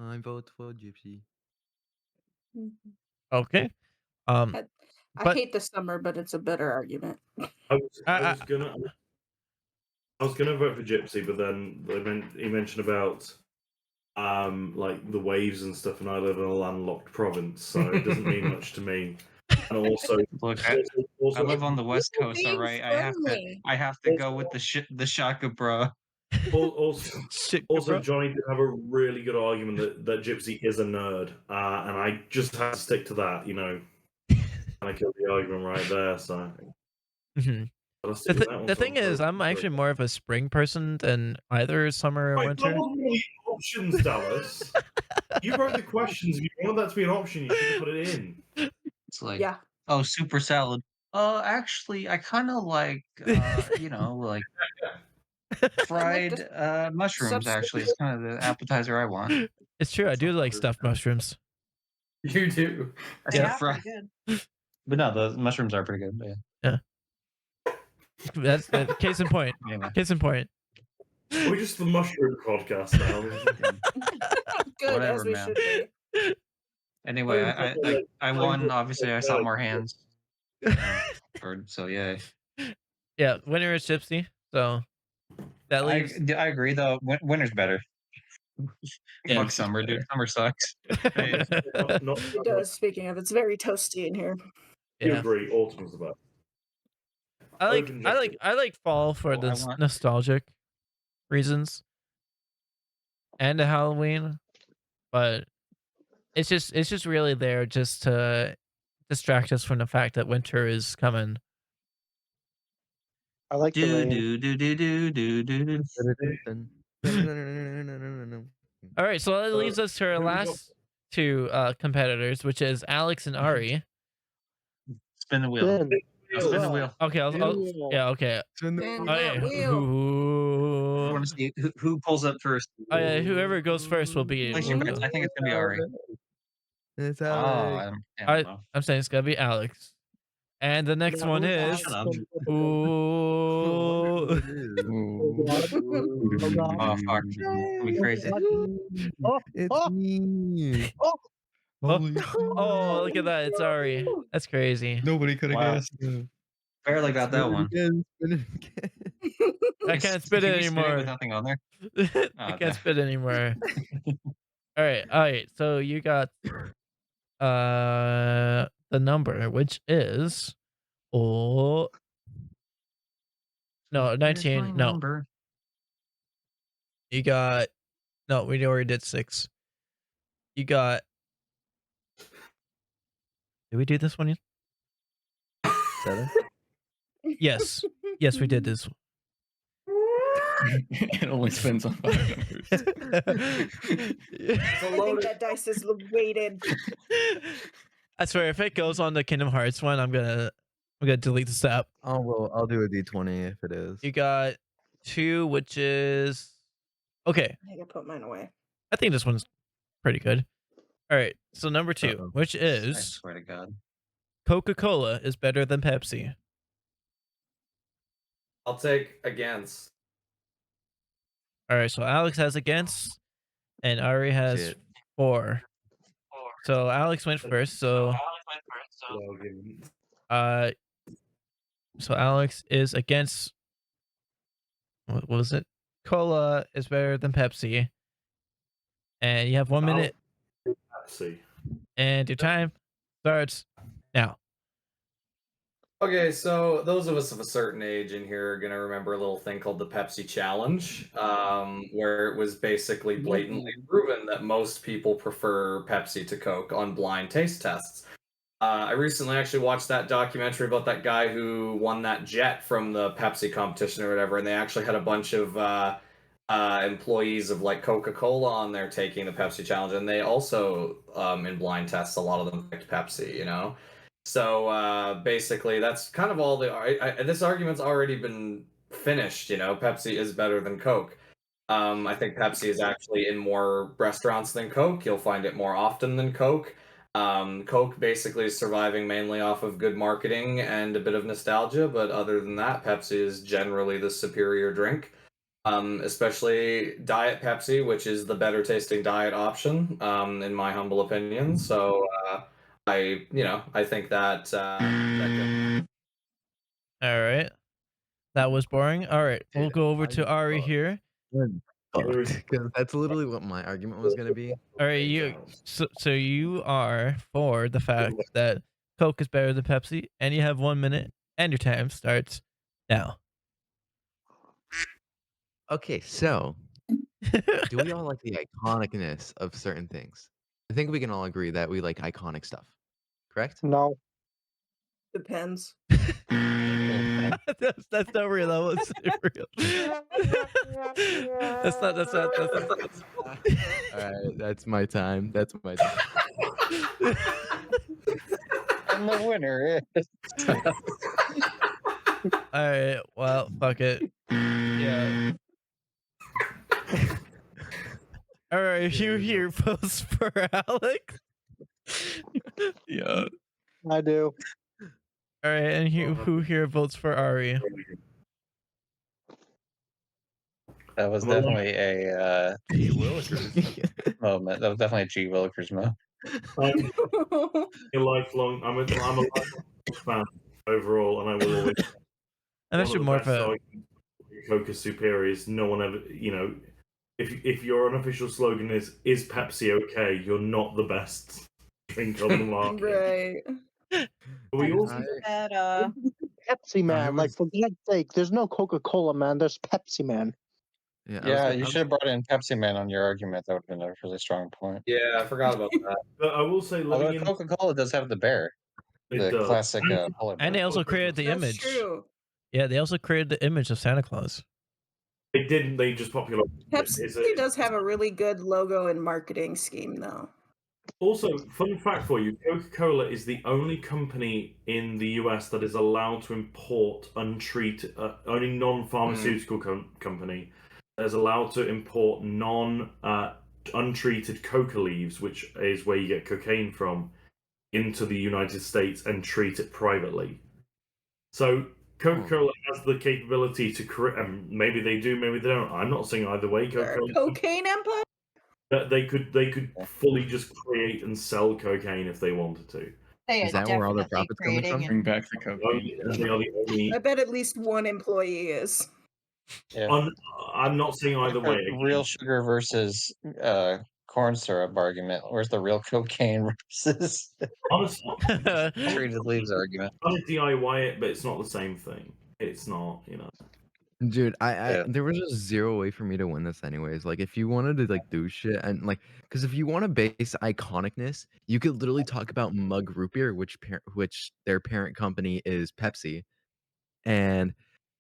I vote for Gypsy. Okay. I but hate the summer, but it's a better argument. I was gonna vote for Gypsy, but then he mentioned about like the waves and stuff, and I live in a landlocked province, so it doesn't mean much to me. And also, look, I live on the West Coast. All right, I have to go with the shaka, bro. Also, Johnny did have a really good argument that Gypsy is a nerd, and I just had to stick to that. You know, and I killed the argument right there. So. The thing is, I'm actually more of a spring person than either summer or winter. That wasn't really options, Dallas. You wrote the questions. If you wanted that to be an option, you should have put it in. It's like, oh, super salad. Actually, I kind of like, like fried mushrooms. Actually, it's kind of the appetizer I want. It's true. I do like stuffed mushrooms. You do. Yeah, but no, the mushrooms are pretty good. Yeah. That's case in point. Anyway. Case in point. We're just the mushroom podcast now. Good, Whatever, as we man. should be. Anyway, I won. Obviously, I saw more hands. So yeah. Yeah, winner is Gypsy. So that leaves. I agree though. Winter's better. Yeah. Fuck summer, dude. Summer sucks. It does. Speaking of, it's very toasty in here. You Yeah. agree? Autumn's the best. I like fall for the nostalgic reasons and the Halloween, but it's just really there just to distract us from the fact that winter is coming. I like the rain. All right, so that leaves us to our last two competitors, which is Alex and Ari. Spin the wheel. Spin the wheel. Okay, yeah, okay. Spin the wheel. I want to see who pulls up first. Oh yeah, whoever goes first will be. Place your bets. I think it's gonna be Ari. It's Alex. I'm saying it's gonna be Alex. And the next one is. Shut up. Ooh. Oh, fuck. It'll be crazy. It's me. Oh, look at that. It's Ari. That's crazy. Nobody could have Wow. guessed. Barely got that one. I can't spit it Can we spin it anymore. with nothing on there? I Oh, can't spit anymore. All right. So you got the number, which is no 19. No, Number. you got no. We already did 6. You got. Did we do this one yet? 7. Yes. Yes, we did this. It only spins on 5 numbers. I think that dice is weighted. I swear, if it goes on the Kingdom Hearts one, I'm gonna delete this app. Oh well, I'll do a D20 if it is. You got 2, which is okay. I gotta put mine away. I think this one's pretty good. All right, so number 2, which I is swear to God. Coca-Cola is better than Pepsi. I'll take against. All right, so Alex has against, and Ari has Shit. 4. So Alex went first. So so Alex is against. What was it? Cola is better than Pepsi. And you have 1 minute. Pepsi. And your time starts now. Okay, so those of us of a certain age in here are gonna remember a little thing called the Pepsi Challenge, where it was basically blatantly proven that most people prefer Pepsi to Coke on blind taste tests. I recently actually watched that documentary about that guy who won that jet from the Pepsi competition or whatever, and they actually had a bunch of employees of like Coca-Cola on there taking the Pepsi Challenge, and they also, in blind tests, a lot of them picked Pepsi, you know? So basically, that's kind of all this argument's already been finished. You know, Pepsi is better than Coke. I think Pepsi is actually in more restaurants than Coke. You'll find it more often than Coke. Coke basically is surviving mainly off of good marketing and a bit of nostalgia, but other than that, Pepsi is generally the superior drink. Especially Diet Pepsi, which is the better tasting diet option, in my humble opinion. So I think that. All right. That was boring. All right. We'll go over to Ari here. Because that's literally what my argument was going to be. All right. So you are for the fact that Coke is better than Pepsi, and you have 1 minute, and your time starts now. Okay, so do we all like the iconicness of certain things? I think we can all agree that we like iconic stuff, correct? No. Depends. that's not real. That was real. That's not. All right, that's my time. That's my time. And the winner is. All right. Well, fuck it. Yeah. All right. You here votes for Alex? Yeah. I do. All right, and who here votes for Ari? That was definitely a G Willikers moment. That was definitely a G Willikers moment. I'm a lifelong fan overall, and I will always. I'm actually more of a. Coke is superior. Is no one ever, if your unofficial slogan is Pepsi okay? You're not the best drink on the market. Right. We also Pepsi Man, like for God's sake, there's no Coca-Cola Man. There's Pepsi Man. Yeah, you should have brought in Pepsi Man on your argument. That would have been a really strong point. Yeah, I forgot about that. But I will say, although Coca-Cola does have the bear, the classic polar bear. And they also created the That's image. true. Yeah, they also created the image of Santa Claus. They didn't. They just popularized. Pepsi does have a really good logo and marketing scheme, though. Also, fun fact for you: Coca-Cola is the only company in the US that is allowed to import untreated, only non-pharmaceutical company that is allowed to import untreated coca leaves, which is where you get cocaine from, into the United States and treat it privately. So Coca-Cola has the capability to create. Maybe they do, maybe they don't. I'm not saying either way. Coca-Cola. Cocaine empire. They could fully just create and sell cocaine if they wanted to. They Is that where all the profits coming from? Bring back the cocaine. I bet at least one employee is. Yeah. I'm not saying either way. Real sugar versus corn syrup argument. Where's the real cocaine versus Honestly, treated leaves argument? I'm gonna DIY it, but it's not the same thing. It's not, Dude, there was just zero way for me to win this anyways. Like, if you wanted to like do shit and like, because if you want to base iconicness, you could literally talk about Mug Root Beer, which their parent company is Pepsi, and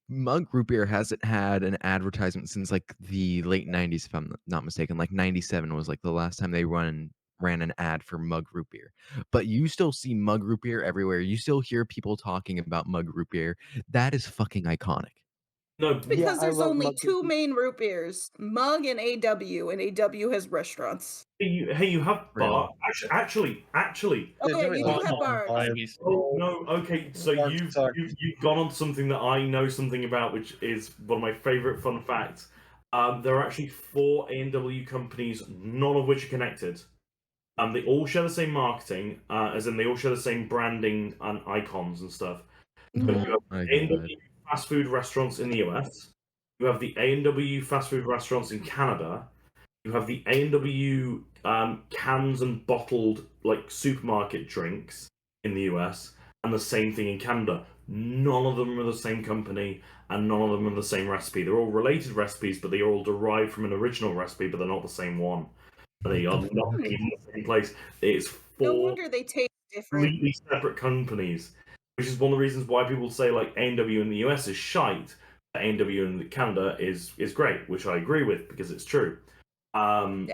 Mug Root Beer hasn't had an advertisement since like the late 90s, if I'm not mistaken. Like 97 was like the last time they ran an ad for Mug Root Beer. But you still see Mug Root Beer everywhere. You still hear people talking about Mug Root Beer. That is fucking iconic. No, because there's only two main root beers, Mug and AW, and AW has restaurants. Hey, you have bar. Actually. Oh yeah, you do have bars. Oh no, okay. So you've gone on to something that I know something about, which is one of my favorite fun facts. There are actually 4 A&W companies, none of which are connected. They all share the same marketing, as in they all share the same branding and icons and stuff. But you have A&W fast food restaurants in the US. You have the A&W fast food restaurants in Canada. You have the A&W cans and bottled like supermarket drinks in the US, and the same thing in Canada. None of them are the same company, and none of them are the same recipe. They're all related recipes, but they are all derived from an original recipe, but they're not the same one. They are not in the same place. It's 4 no wonder they taste different. completely separate companies, which is one of the reasons why people say like A&W in the US is shite, but A&W in Canada is great, which I agree with because it's true. And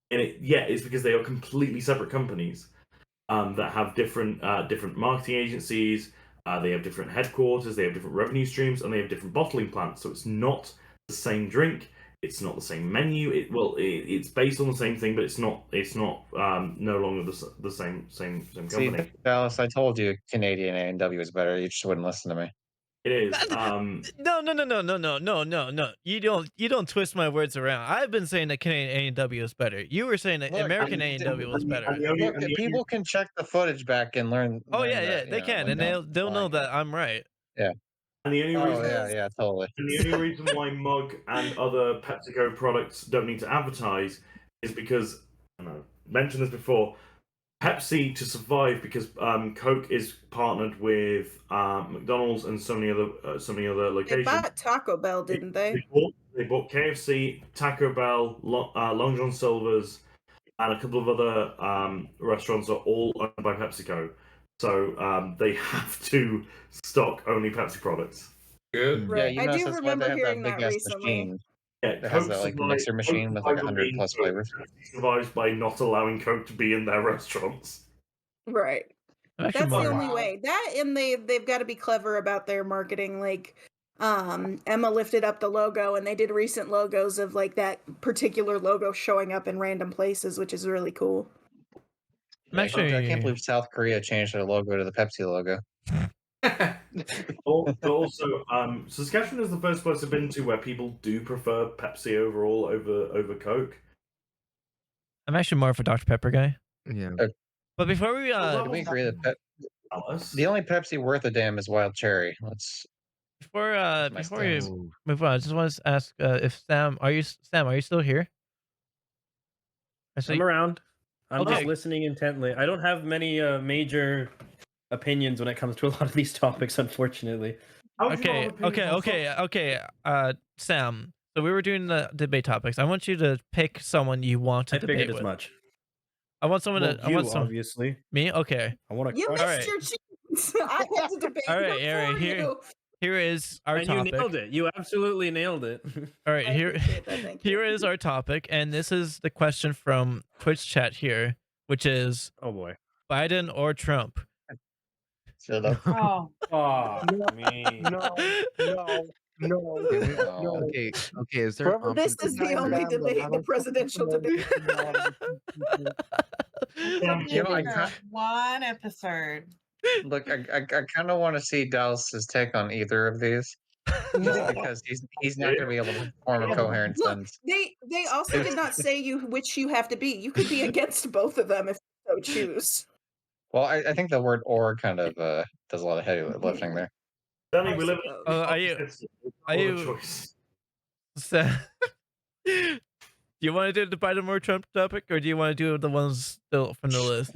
it's because they are completely separate companies that have different marketing agencies. They have different headquarters. They have different revenue streams, and they have different bottling plants. So it's not the same drink. It's not the same menu. It's based on the same thing, but it's not no longer the same company. See, Dallas, I told you Canadian A&W is better. You just wouldn't listen to me. It is. No. You don't twist my words around. I've been saying that Canadian A&W is better. You were saying that American A&W was better. Look, people can check the footage back and learn. Oh yeah, they can, and they'll know that I'm right. Yeah. And the only reason, yeah, totally. And the only reason why Mug and other PepsiCo products don't need to advertise is because, I mentioned this before, Pepsi to survive, because Coke is partnered with McDonald's and so many other locations. They bought Taco Bell, didn't they? They bought KFC, Taco Bell, Long John Silver's, and a couple of other restaurants are all owned by PepsiCo. So they have to stock only Pepsi products. Good. Right. Yeah, I do remember hearing that recently. Machine. Yeah, It has that like mixer machine with like 100 plus flavors. Survives by not allowing Coke to be in their restaurants. Right. That's the only way. That, and they've got to be clever about their marketing. Like Emma lifted up the logo, and they did recent logos of like that particular logo showing up in random places, which is really cool. I can't believe South Korea changed their logo to the Pepsi logo. Also, Saskatchewan is the first place I've been to where people do prefer Pepsi overall over Coke. I'm actually more of a Dr. Pepper guy. Yeah. But before we Can we agree that the only Pepsi worth a damn is Wild Cherry? Before we move on, I just want to ask if Sam, are you still here? I'm around. I'm just listening intently. I don't have many major opinions when it comes to a lot of these topics, unfortunately. Okay. Sam, so we were doing the debate topics. I want you to pick someone you want to debate with. As much. I want someone to. I want obviously. Me? Okay. I want to. You missed your chance. I had to debate. All right. Here is our topic. You nailed it. You absolutely nailed it. All right, here is our topic, and this is the question from Twitch chat here, which is, oh boy, Biden or Trump? Shut up. Me. No. Okay. Is there? This is the only debate, the presidential debate. One episode. Look, I kind of want to see Dallas's take on either of these, just because he's not going to be able to form a coherent Look, sentence. they also did not say which you have to be. You could be against both of them if you so choose. Well, I think the word "or" kind of does a lot of heavy lifting there. Danny, we live in Are you choice. do you want to do the Biden or Trump topic, or do you want to do the ones still from the list?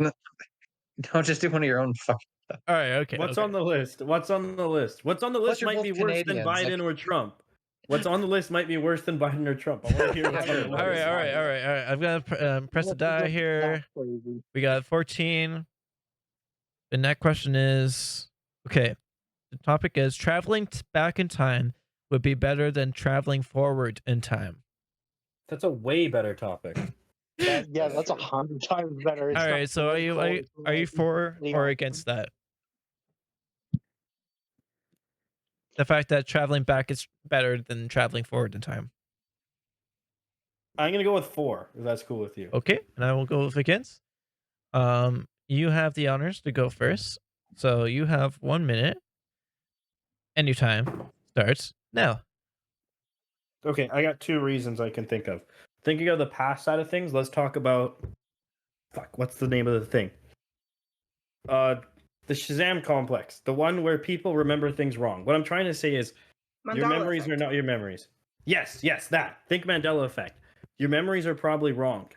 Don't just do one of your own fucking stuff. All right, okay. What's on the list? What's on the list? What's on the list you're might both be worse than Canadians, Biden or Trump. What's on the list might be worse than Biden or Trump. I want to hear what's on the list. All right. I'm gonna press the die here. We got 14. The next question is, okay. The topic is traveling back in time would be better than traveling forward in time. That's a way better topic. Yeah, that's 100 times better. All right, so are you for or against that? The fact that traveling back is better than traveling forward in time. I'm gonna go with 4, if that's cool with you. Okay, and I will go with against. You have the honors to go first, so you have 1 minute. And your time starts now. Okay, I got 2 reasons I can think of. Thinking of the past side of things, let's talk about. Fuck, what's the name of the thing? The Shazam complex, the one where people remember things wrong. What I'm trying to say is, your memories are not your memories. Yes, that. Think Mandela effect. Your memories are probably wrong.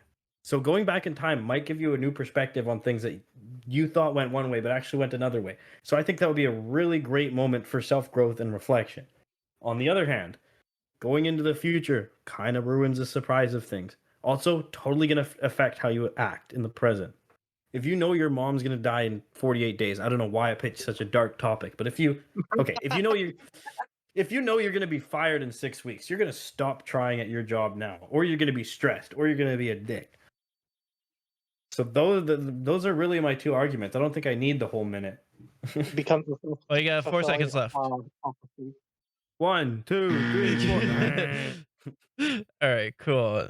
So going back in time might give you a new perspective on things that you thought went one way, but actually went another way. So I think that would be a really great moment for self-growth and reflection. On the other hand, going into the future kind of ruins the surprise of things. Also, totally going to affect how you act in the present. If you know your mom's going to die in 48 days, I don't know why I picked such a dark topic, but if you know you're going to be fired in 6 weeks, you're going to stop trying at your job now, or you're going to be stressed, or you're going to be a dick. So those are really my 2 arguments. I don't think I need the whole minute. Well, you got 4 seconds left. 1, 2, 3, 4. All right, cool.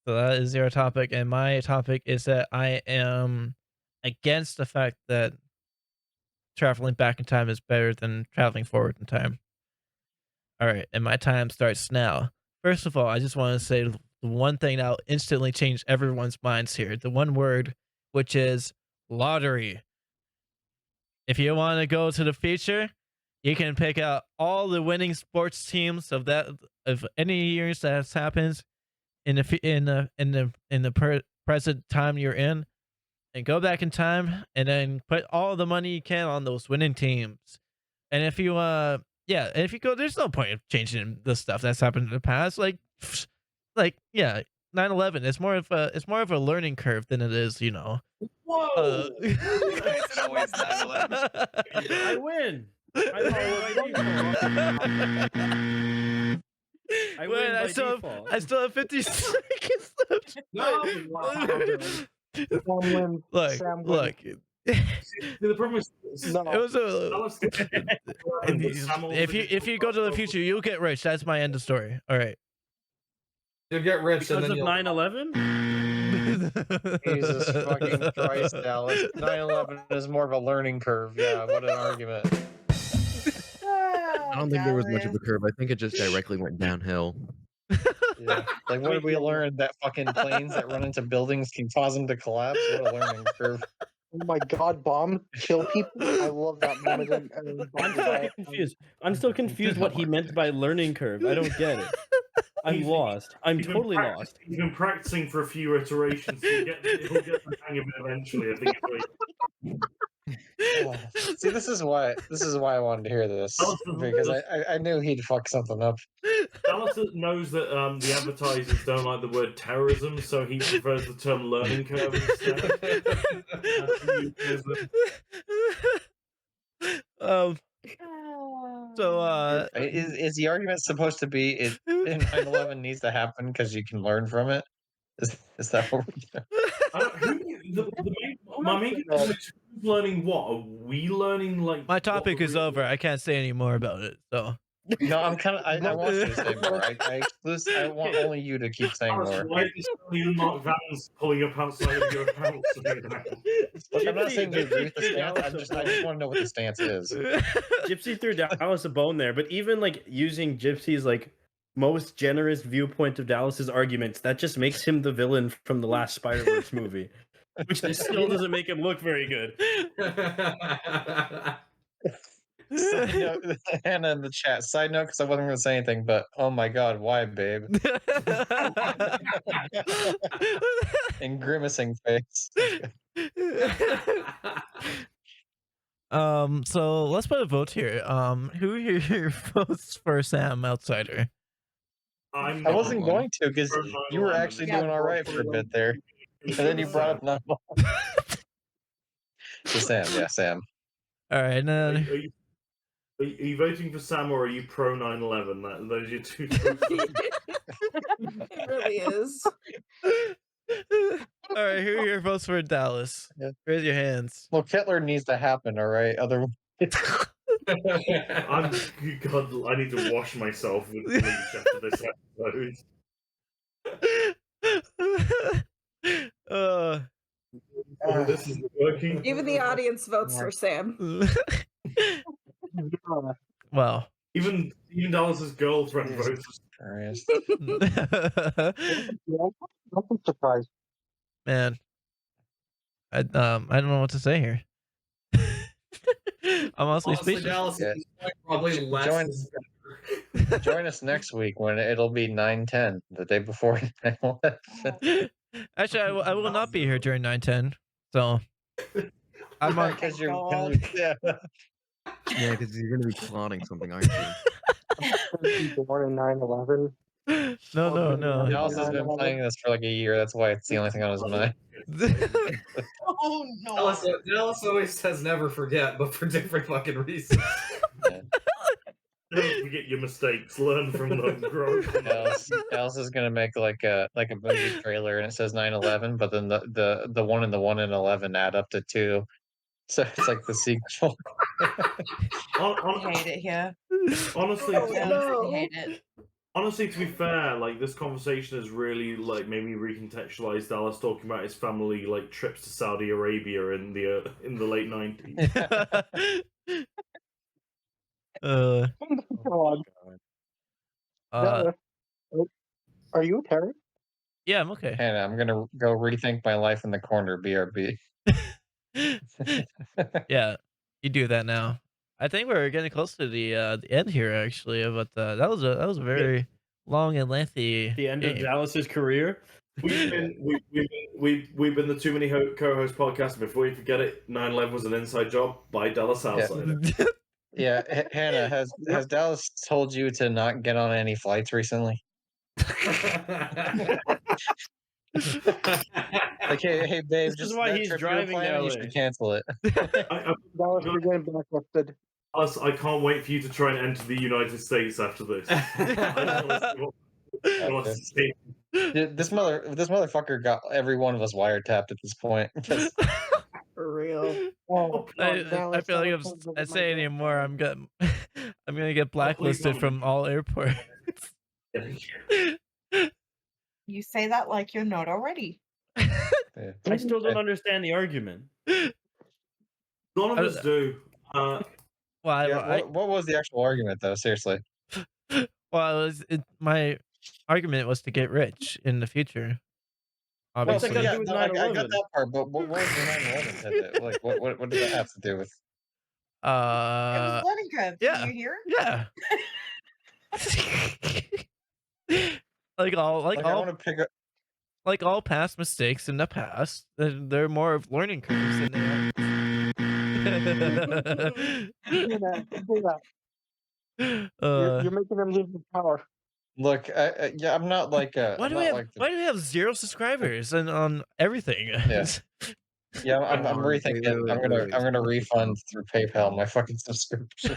So that is your topic, and my topic is that I am against the fact that traveling back in time is better than traveling forward in time. All right, and my time starts now. First of all, I just want to say the one thing that'll instantly change everyone's minds here. The one word, which is lottery. If you want to go to the future, you can pick out all the winning sports teams of any years that has happened in the present time you're in, and go back in time and then put all the money you can on those winning teams. And if you if you go, there's no point of changing the stuff that's happened in the past. Like 9/11. It's more of a learning curve than it is, Whoa! It's always 9/11. I win. I still have 50 seconds left. Look. The problem is, if you go to the future, you'll get rich. That's my end of story. All right. You'll get rich because of 9/11. Jesus fucking Christ, Dallas. 9/11 is more of a learning curve. Yeah, what an argument. I don't think there was much of a curve. I think it just directly went downhill. Yeah. Like, what did we learn? That fucking planes that run into buildings can cause them to collapse? What a learning curve. Oh my god, bomb, kill people. I love that moment. I'm still confused what he meant by learning curve. I don't get it. I'm lost. I'm totally lost. He's been practicing for a few iterations. So he'll get the hang of it eventually. I think. See, this is why I wanted to hear this, because I knew he'd fuck something up. Dallas knows that the advertisers don't like the word terrorism, so he prefers the term learning curve instead. Is the argument supposed to be in 9/11 needs to happen because you can learn from it? Is that what we're doing? My main concern is who's learning what? Are we learning like? My topic is over. I can't say any more about it. So No, I'm kind of. I want you to say more. I want only you to keep saying more. Why is Mark Vans pulling up outside of your house right now? Look, I'm not saying you agree with the stance. I just want to know what the stance is. Gypsy threw Dallas a bone there, but even like using Gypsy's like most generous viewpoint of Dallas's arguments, that just makes him the villain from the last Spider-Verse movie, which still doesn't make him look very good. Side note, Hannah in the chat. Side note, because I wasn't going to say anything, but oh my god, why, babe? And grimacing face. So let's put a vote here. Who here votes for Sam Outsider? I wasn't going to because you were actually doing all right for a bit there, and then you brought up Knuckle. So Sam, yeah, Sam. All right, and then Are you voting for Sam or are you pro 9/11? Those are your two It really is. All right, who here votes for Dallas? Raise your hands. Well, Kettler needs to happen, all right? Otherwise, God, I need to wash myself with bleach after this episode. This is working. Even the audience votes for Sam. Well, even Dallas's girlfriend votes. I'm surprised. Man, I don't know what to say here. I'm honestly speechless. Dallas is probably less. Join us next week when it'll be 9/10, the day before 9/11. Actually, I will not be here during 9/10, so I'm on. Because you're Yeah, because you're gonna be plotting something, aren't you? Born in 9/11. No. Dallas has been playing this for like a year. That's why it's the only thing on his mind. Oh no! Dallas always says never forget, but for different fucking reasons. Don't forget your mistakes. Learn from them. Grow. Dallas is gonna make like a movie trailer, and it says 9/11, but then the 1 and the 1 and 11 add up to 2, so it's like the sequel. I hate it here. Honestly, I hate it. Honestly, to be fair, like this conversation has really like made me recontextualize Dallas talking about his family like trips to Saudi Arabia in the late 90s. Are you a terrorist? Yeah, I'm okay. And I'm gonna go rethink my life in the corner. BRB. Yeah, you do that now. I think we're getting close to the end here, actually. But that was a very long and lengthy. The end game. of Dallas's career. We've been the Too Many Co-host podcast. Before you forget it, 9/11 was an inside job by Dallas Outsider. Yeah, Hannah, has Dallas told you to not get on any flights recently? Like, hey, babe, This just is why that he's trip you were driving planning, to you LA. should cancel it. Dallas, you're getting blacklisted. Plus, I can't wait for you to try and enter the United States after this. This motherfucker got every one of us wiretapped at this point. For real. Oh, I feel like if I say anymore, I'm gonna get blacklisted from all airports. You say that like you're not already. I still don't understand the argument. None of us do. Well, what was the actual argument, though? Seriously. Well, my argument was to get rich in the future. Obviously, I got that part, but what was the 9/11 tidbit? Like, what did that have to do with? It was a learning curve. yeah, Did you hear? Yeah. I want to pick up. Like all past mistakes in the past, they're more of learning curves than they are. You're making them lose the power. Look, I'm not like why do we have 0 subscribers and on everything? Yeah, I'm rethinking. I'm gonna refund through PayPal my fucking subscription.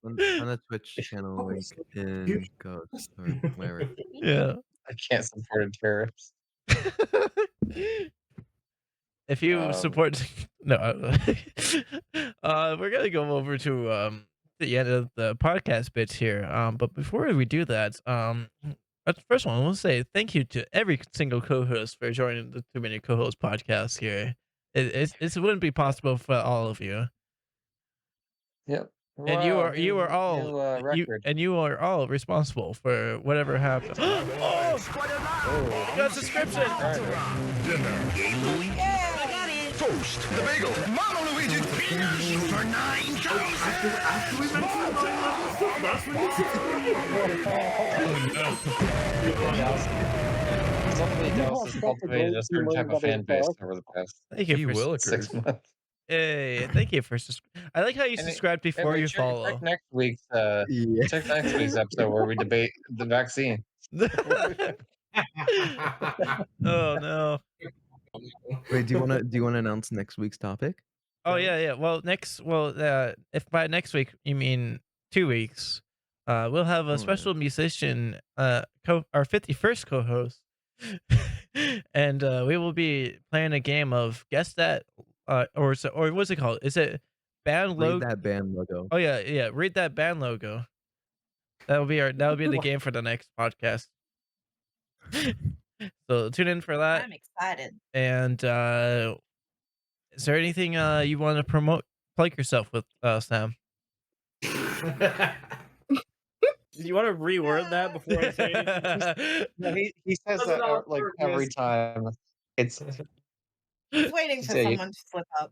On the Twitch channel link in Ghost or wherever. Yeah. I can't support a terrorist. If you support, no, we're gonna go over to the end of the podcast bits here. But before we do that, first one, I want to say thank you to every single co-host for joining the Too Many Co-host podcast here. It wouldn't be possible for all of you. Yep. And Wow, you are all new record. you are all responsible for whatever happened. Oh, Oh, you got a subscription. Toast, the bagel, Mama Luigi peanuts for 9,000. After we mentioned that's when Somebody else has cultivated a certain type of fan base over the past Thank you for 6 months. Hey, thank you for I like how you subscribe before you follow. Check next week's episode where we debate the vaccine. Oh no. Wait, do you wanna announce next week's topic? Oh yeah. Well, if by next week you mean 2 weeks, we'll have a special musician, our 51st co-host, and we will be playing a game of guess that, or what's it called? Is it band logo? Read that band logo. Oh yeah. Read that band logo. That'll be the game for the next podcast. So tune in for that. I'm excited. And is there anything you want to plug yourself with, Sam? Do you want to reword that before I say anything? No, he says that like every time. It's He's waiting for someone to slip up.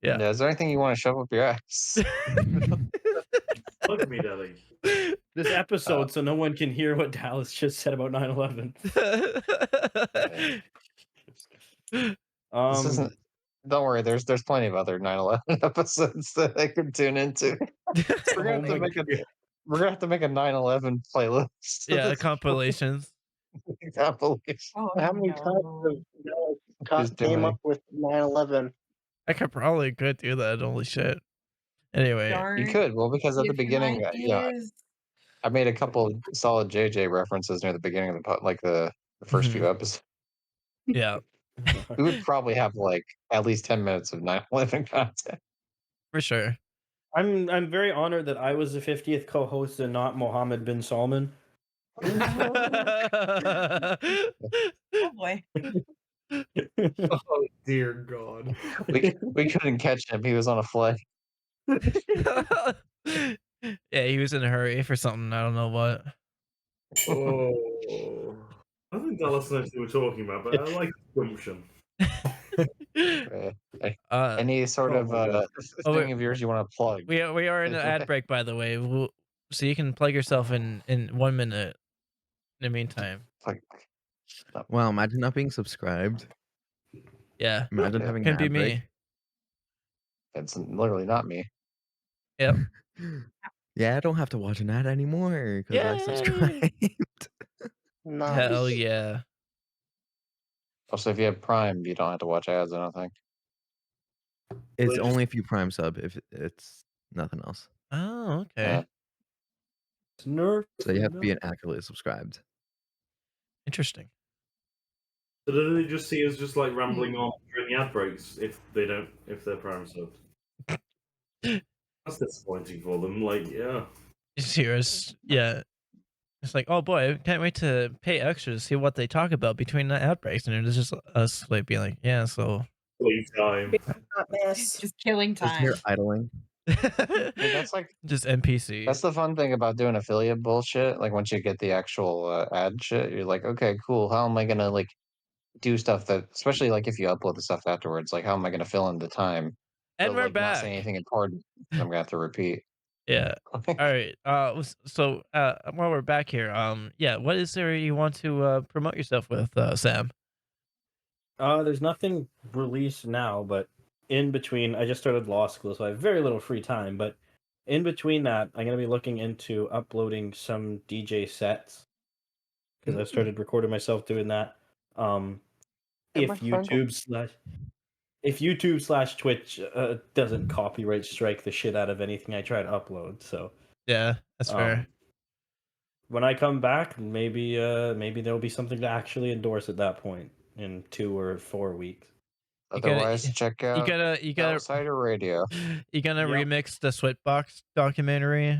Yeah. Is there anything you want to shove up your ass? Look at me, Dani. This episode, so no one can hear what Dallas just said about 9/11. This isn't. Don't worry. There's plenty of other 9/11 episodes that I could tune into. We're gonna have to make a 9/11 playlist. Yeah, compilations. Compilation. How many times have came up with 9/11? I could do that. Holy shit. Anyway, You could. Well, because at the beginning, I made a couple of solid JJ references near the beginning of the first few episodes. Yeah. We would probably have like at least 10 minutes of 9/11 content. For sure. I'm very honored that I was the 50th co-host and not Mohammed bin Salman. Oh boy. Oh dear God. We couldn't catch him. He was on a flight. Yeah, he was in a hurry for something. I don't know what. Oh. I think Dallas knows what we're talking about, but I like assumption. Any sort of thing of yours you want to plug? We are in an ad break, by the way. So you can plug yourself in 1 minute. In the meantime. Wow, imagine not being subscribed. Yeah. Imagine having Can an be ad break. me. It's literally not me. Yep. Yeah, I don't have to watch an ad anymore because I subscribed. Hell yeah. Also, if you have Prime, you don't have to watch ads, I don't think. It's only if you Prime sub, if it's nothing else. Oh, okay. Nerf. So you have to be an actively subscribed. Interesting. So do they just see us just like rambling on during the ad breaks if they're Prime subbed? That's disappointing for them. Like, yeah. Serious. Yeah. It's like, oh boy, I can't wait to pay extra to see what they talk about between the ad breaks. And it's just us like being like, yeah, so. Time. Just killing Just time. here idling. That's like just NPC. That's the fun thing about doing affiliate bullshit. Like once you get the actual ad shit, you're like, okay, cool. How am I gonna like do stuff that, especially like if you upload the stuff afterwards, like how am I gonna fill in the time? And we're like, back. Not say anything important. I'm gonna have to repeat. Yeah. All right. So while we're back here, yeah, what is there you want to promote yourself with, Sam? There's nothing released now, but in between, I just started law school, so I have very little free time. But in between that, I'm gonna be looking into uploading some DJ sets because I started recording myself doing that. If YouTube/Twitch doesn't copyright strike the shit out of anything I try to upload, so yeah, that's fair. When I come back, maybe there'll be something to actually endorse at that point in 2 or 4 weeks. Otherwise, check out you gotta Outsider Radio. You gonna Yep. remix the Sweatbox documentary,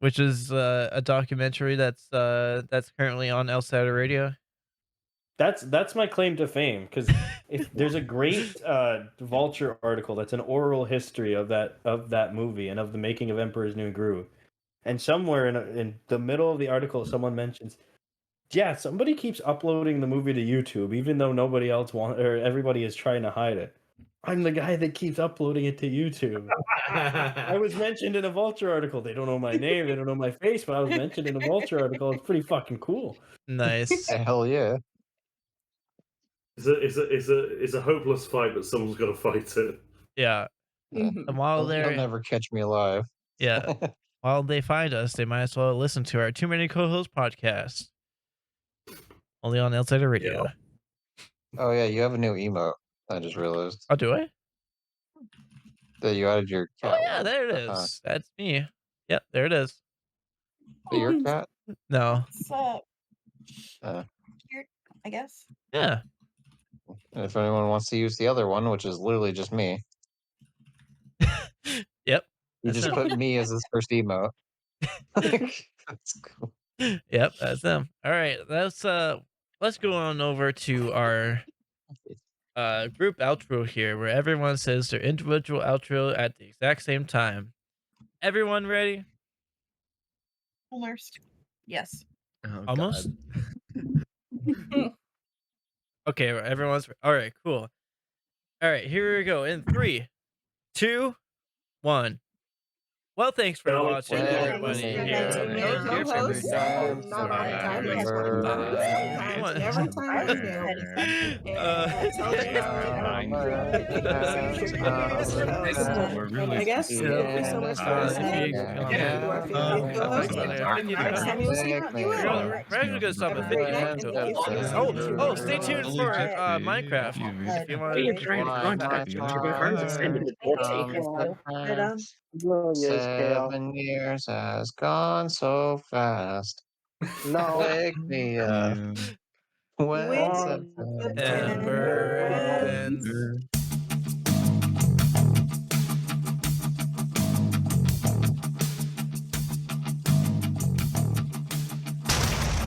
which is a documentary that's currently on Outsider Radio. That's my claim to fame, because if there's a great Vulture article that's an oral history of that movie and of the making of Emperor's New Groove, and somewhere in the middle of the article someone mentions, yeah, somebody keeps uploading the movie to YouTube even though nobody else or everybody is trying to hide it. I'm the guy that keeps uploading it to YouTube. I was mentioned in a Vulture article. They don't know my name, they don't know my face, but I was mentioned in a Vulture article. It's pretty fucking cool. Nice. Hell yeah. It's a hopeless fight, but someone's got to fight it. Yeah. Mm-hmm. And while They'll they're never catch me alive. yeah, while they find us, they might as well listen to our Too Many Co-host podcast, only on Outsider Radio. Oh yeah, you have a new emote. I just realized. Oh, do I? That you added your Oh cat. yeah, there it is. That's me. Yep, there it is. Is it your cat? No. It's cute, I guess. Yeah. And if anyone wants to use the other one, which is literally just me, Yep. you That's just him. put me as his first emote. That's cool. Yep, that's them. All right, let's go on over to our group outro here, where everyone says their individual outro at the exact same time. Everyone ready? Almost. Yes. Oh, Almost. Okay, everyone's all right. Cool. All right, here we go. In 3, 2, 1. Well, thanks for watching, everybody. Here, Co-host, not all the time, but sometimes, every time we do. I guess thank you so much for listening. To our favorite co-host. Next time you'll see you will. We're actually gonna stop at 50. Oh, stay tuned for Minecraft. If you want You're trying to contact you. 7 years has gone so fast. No. Wake me up when With September September ends. ends.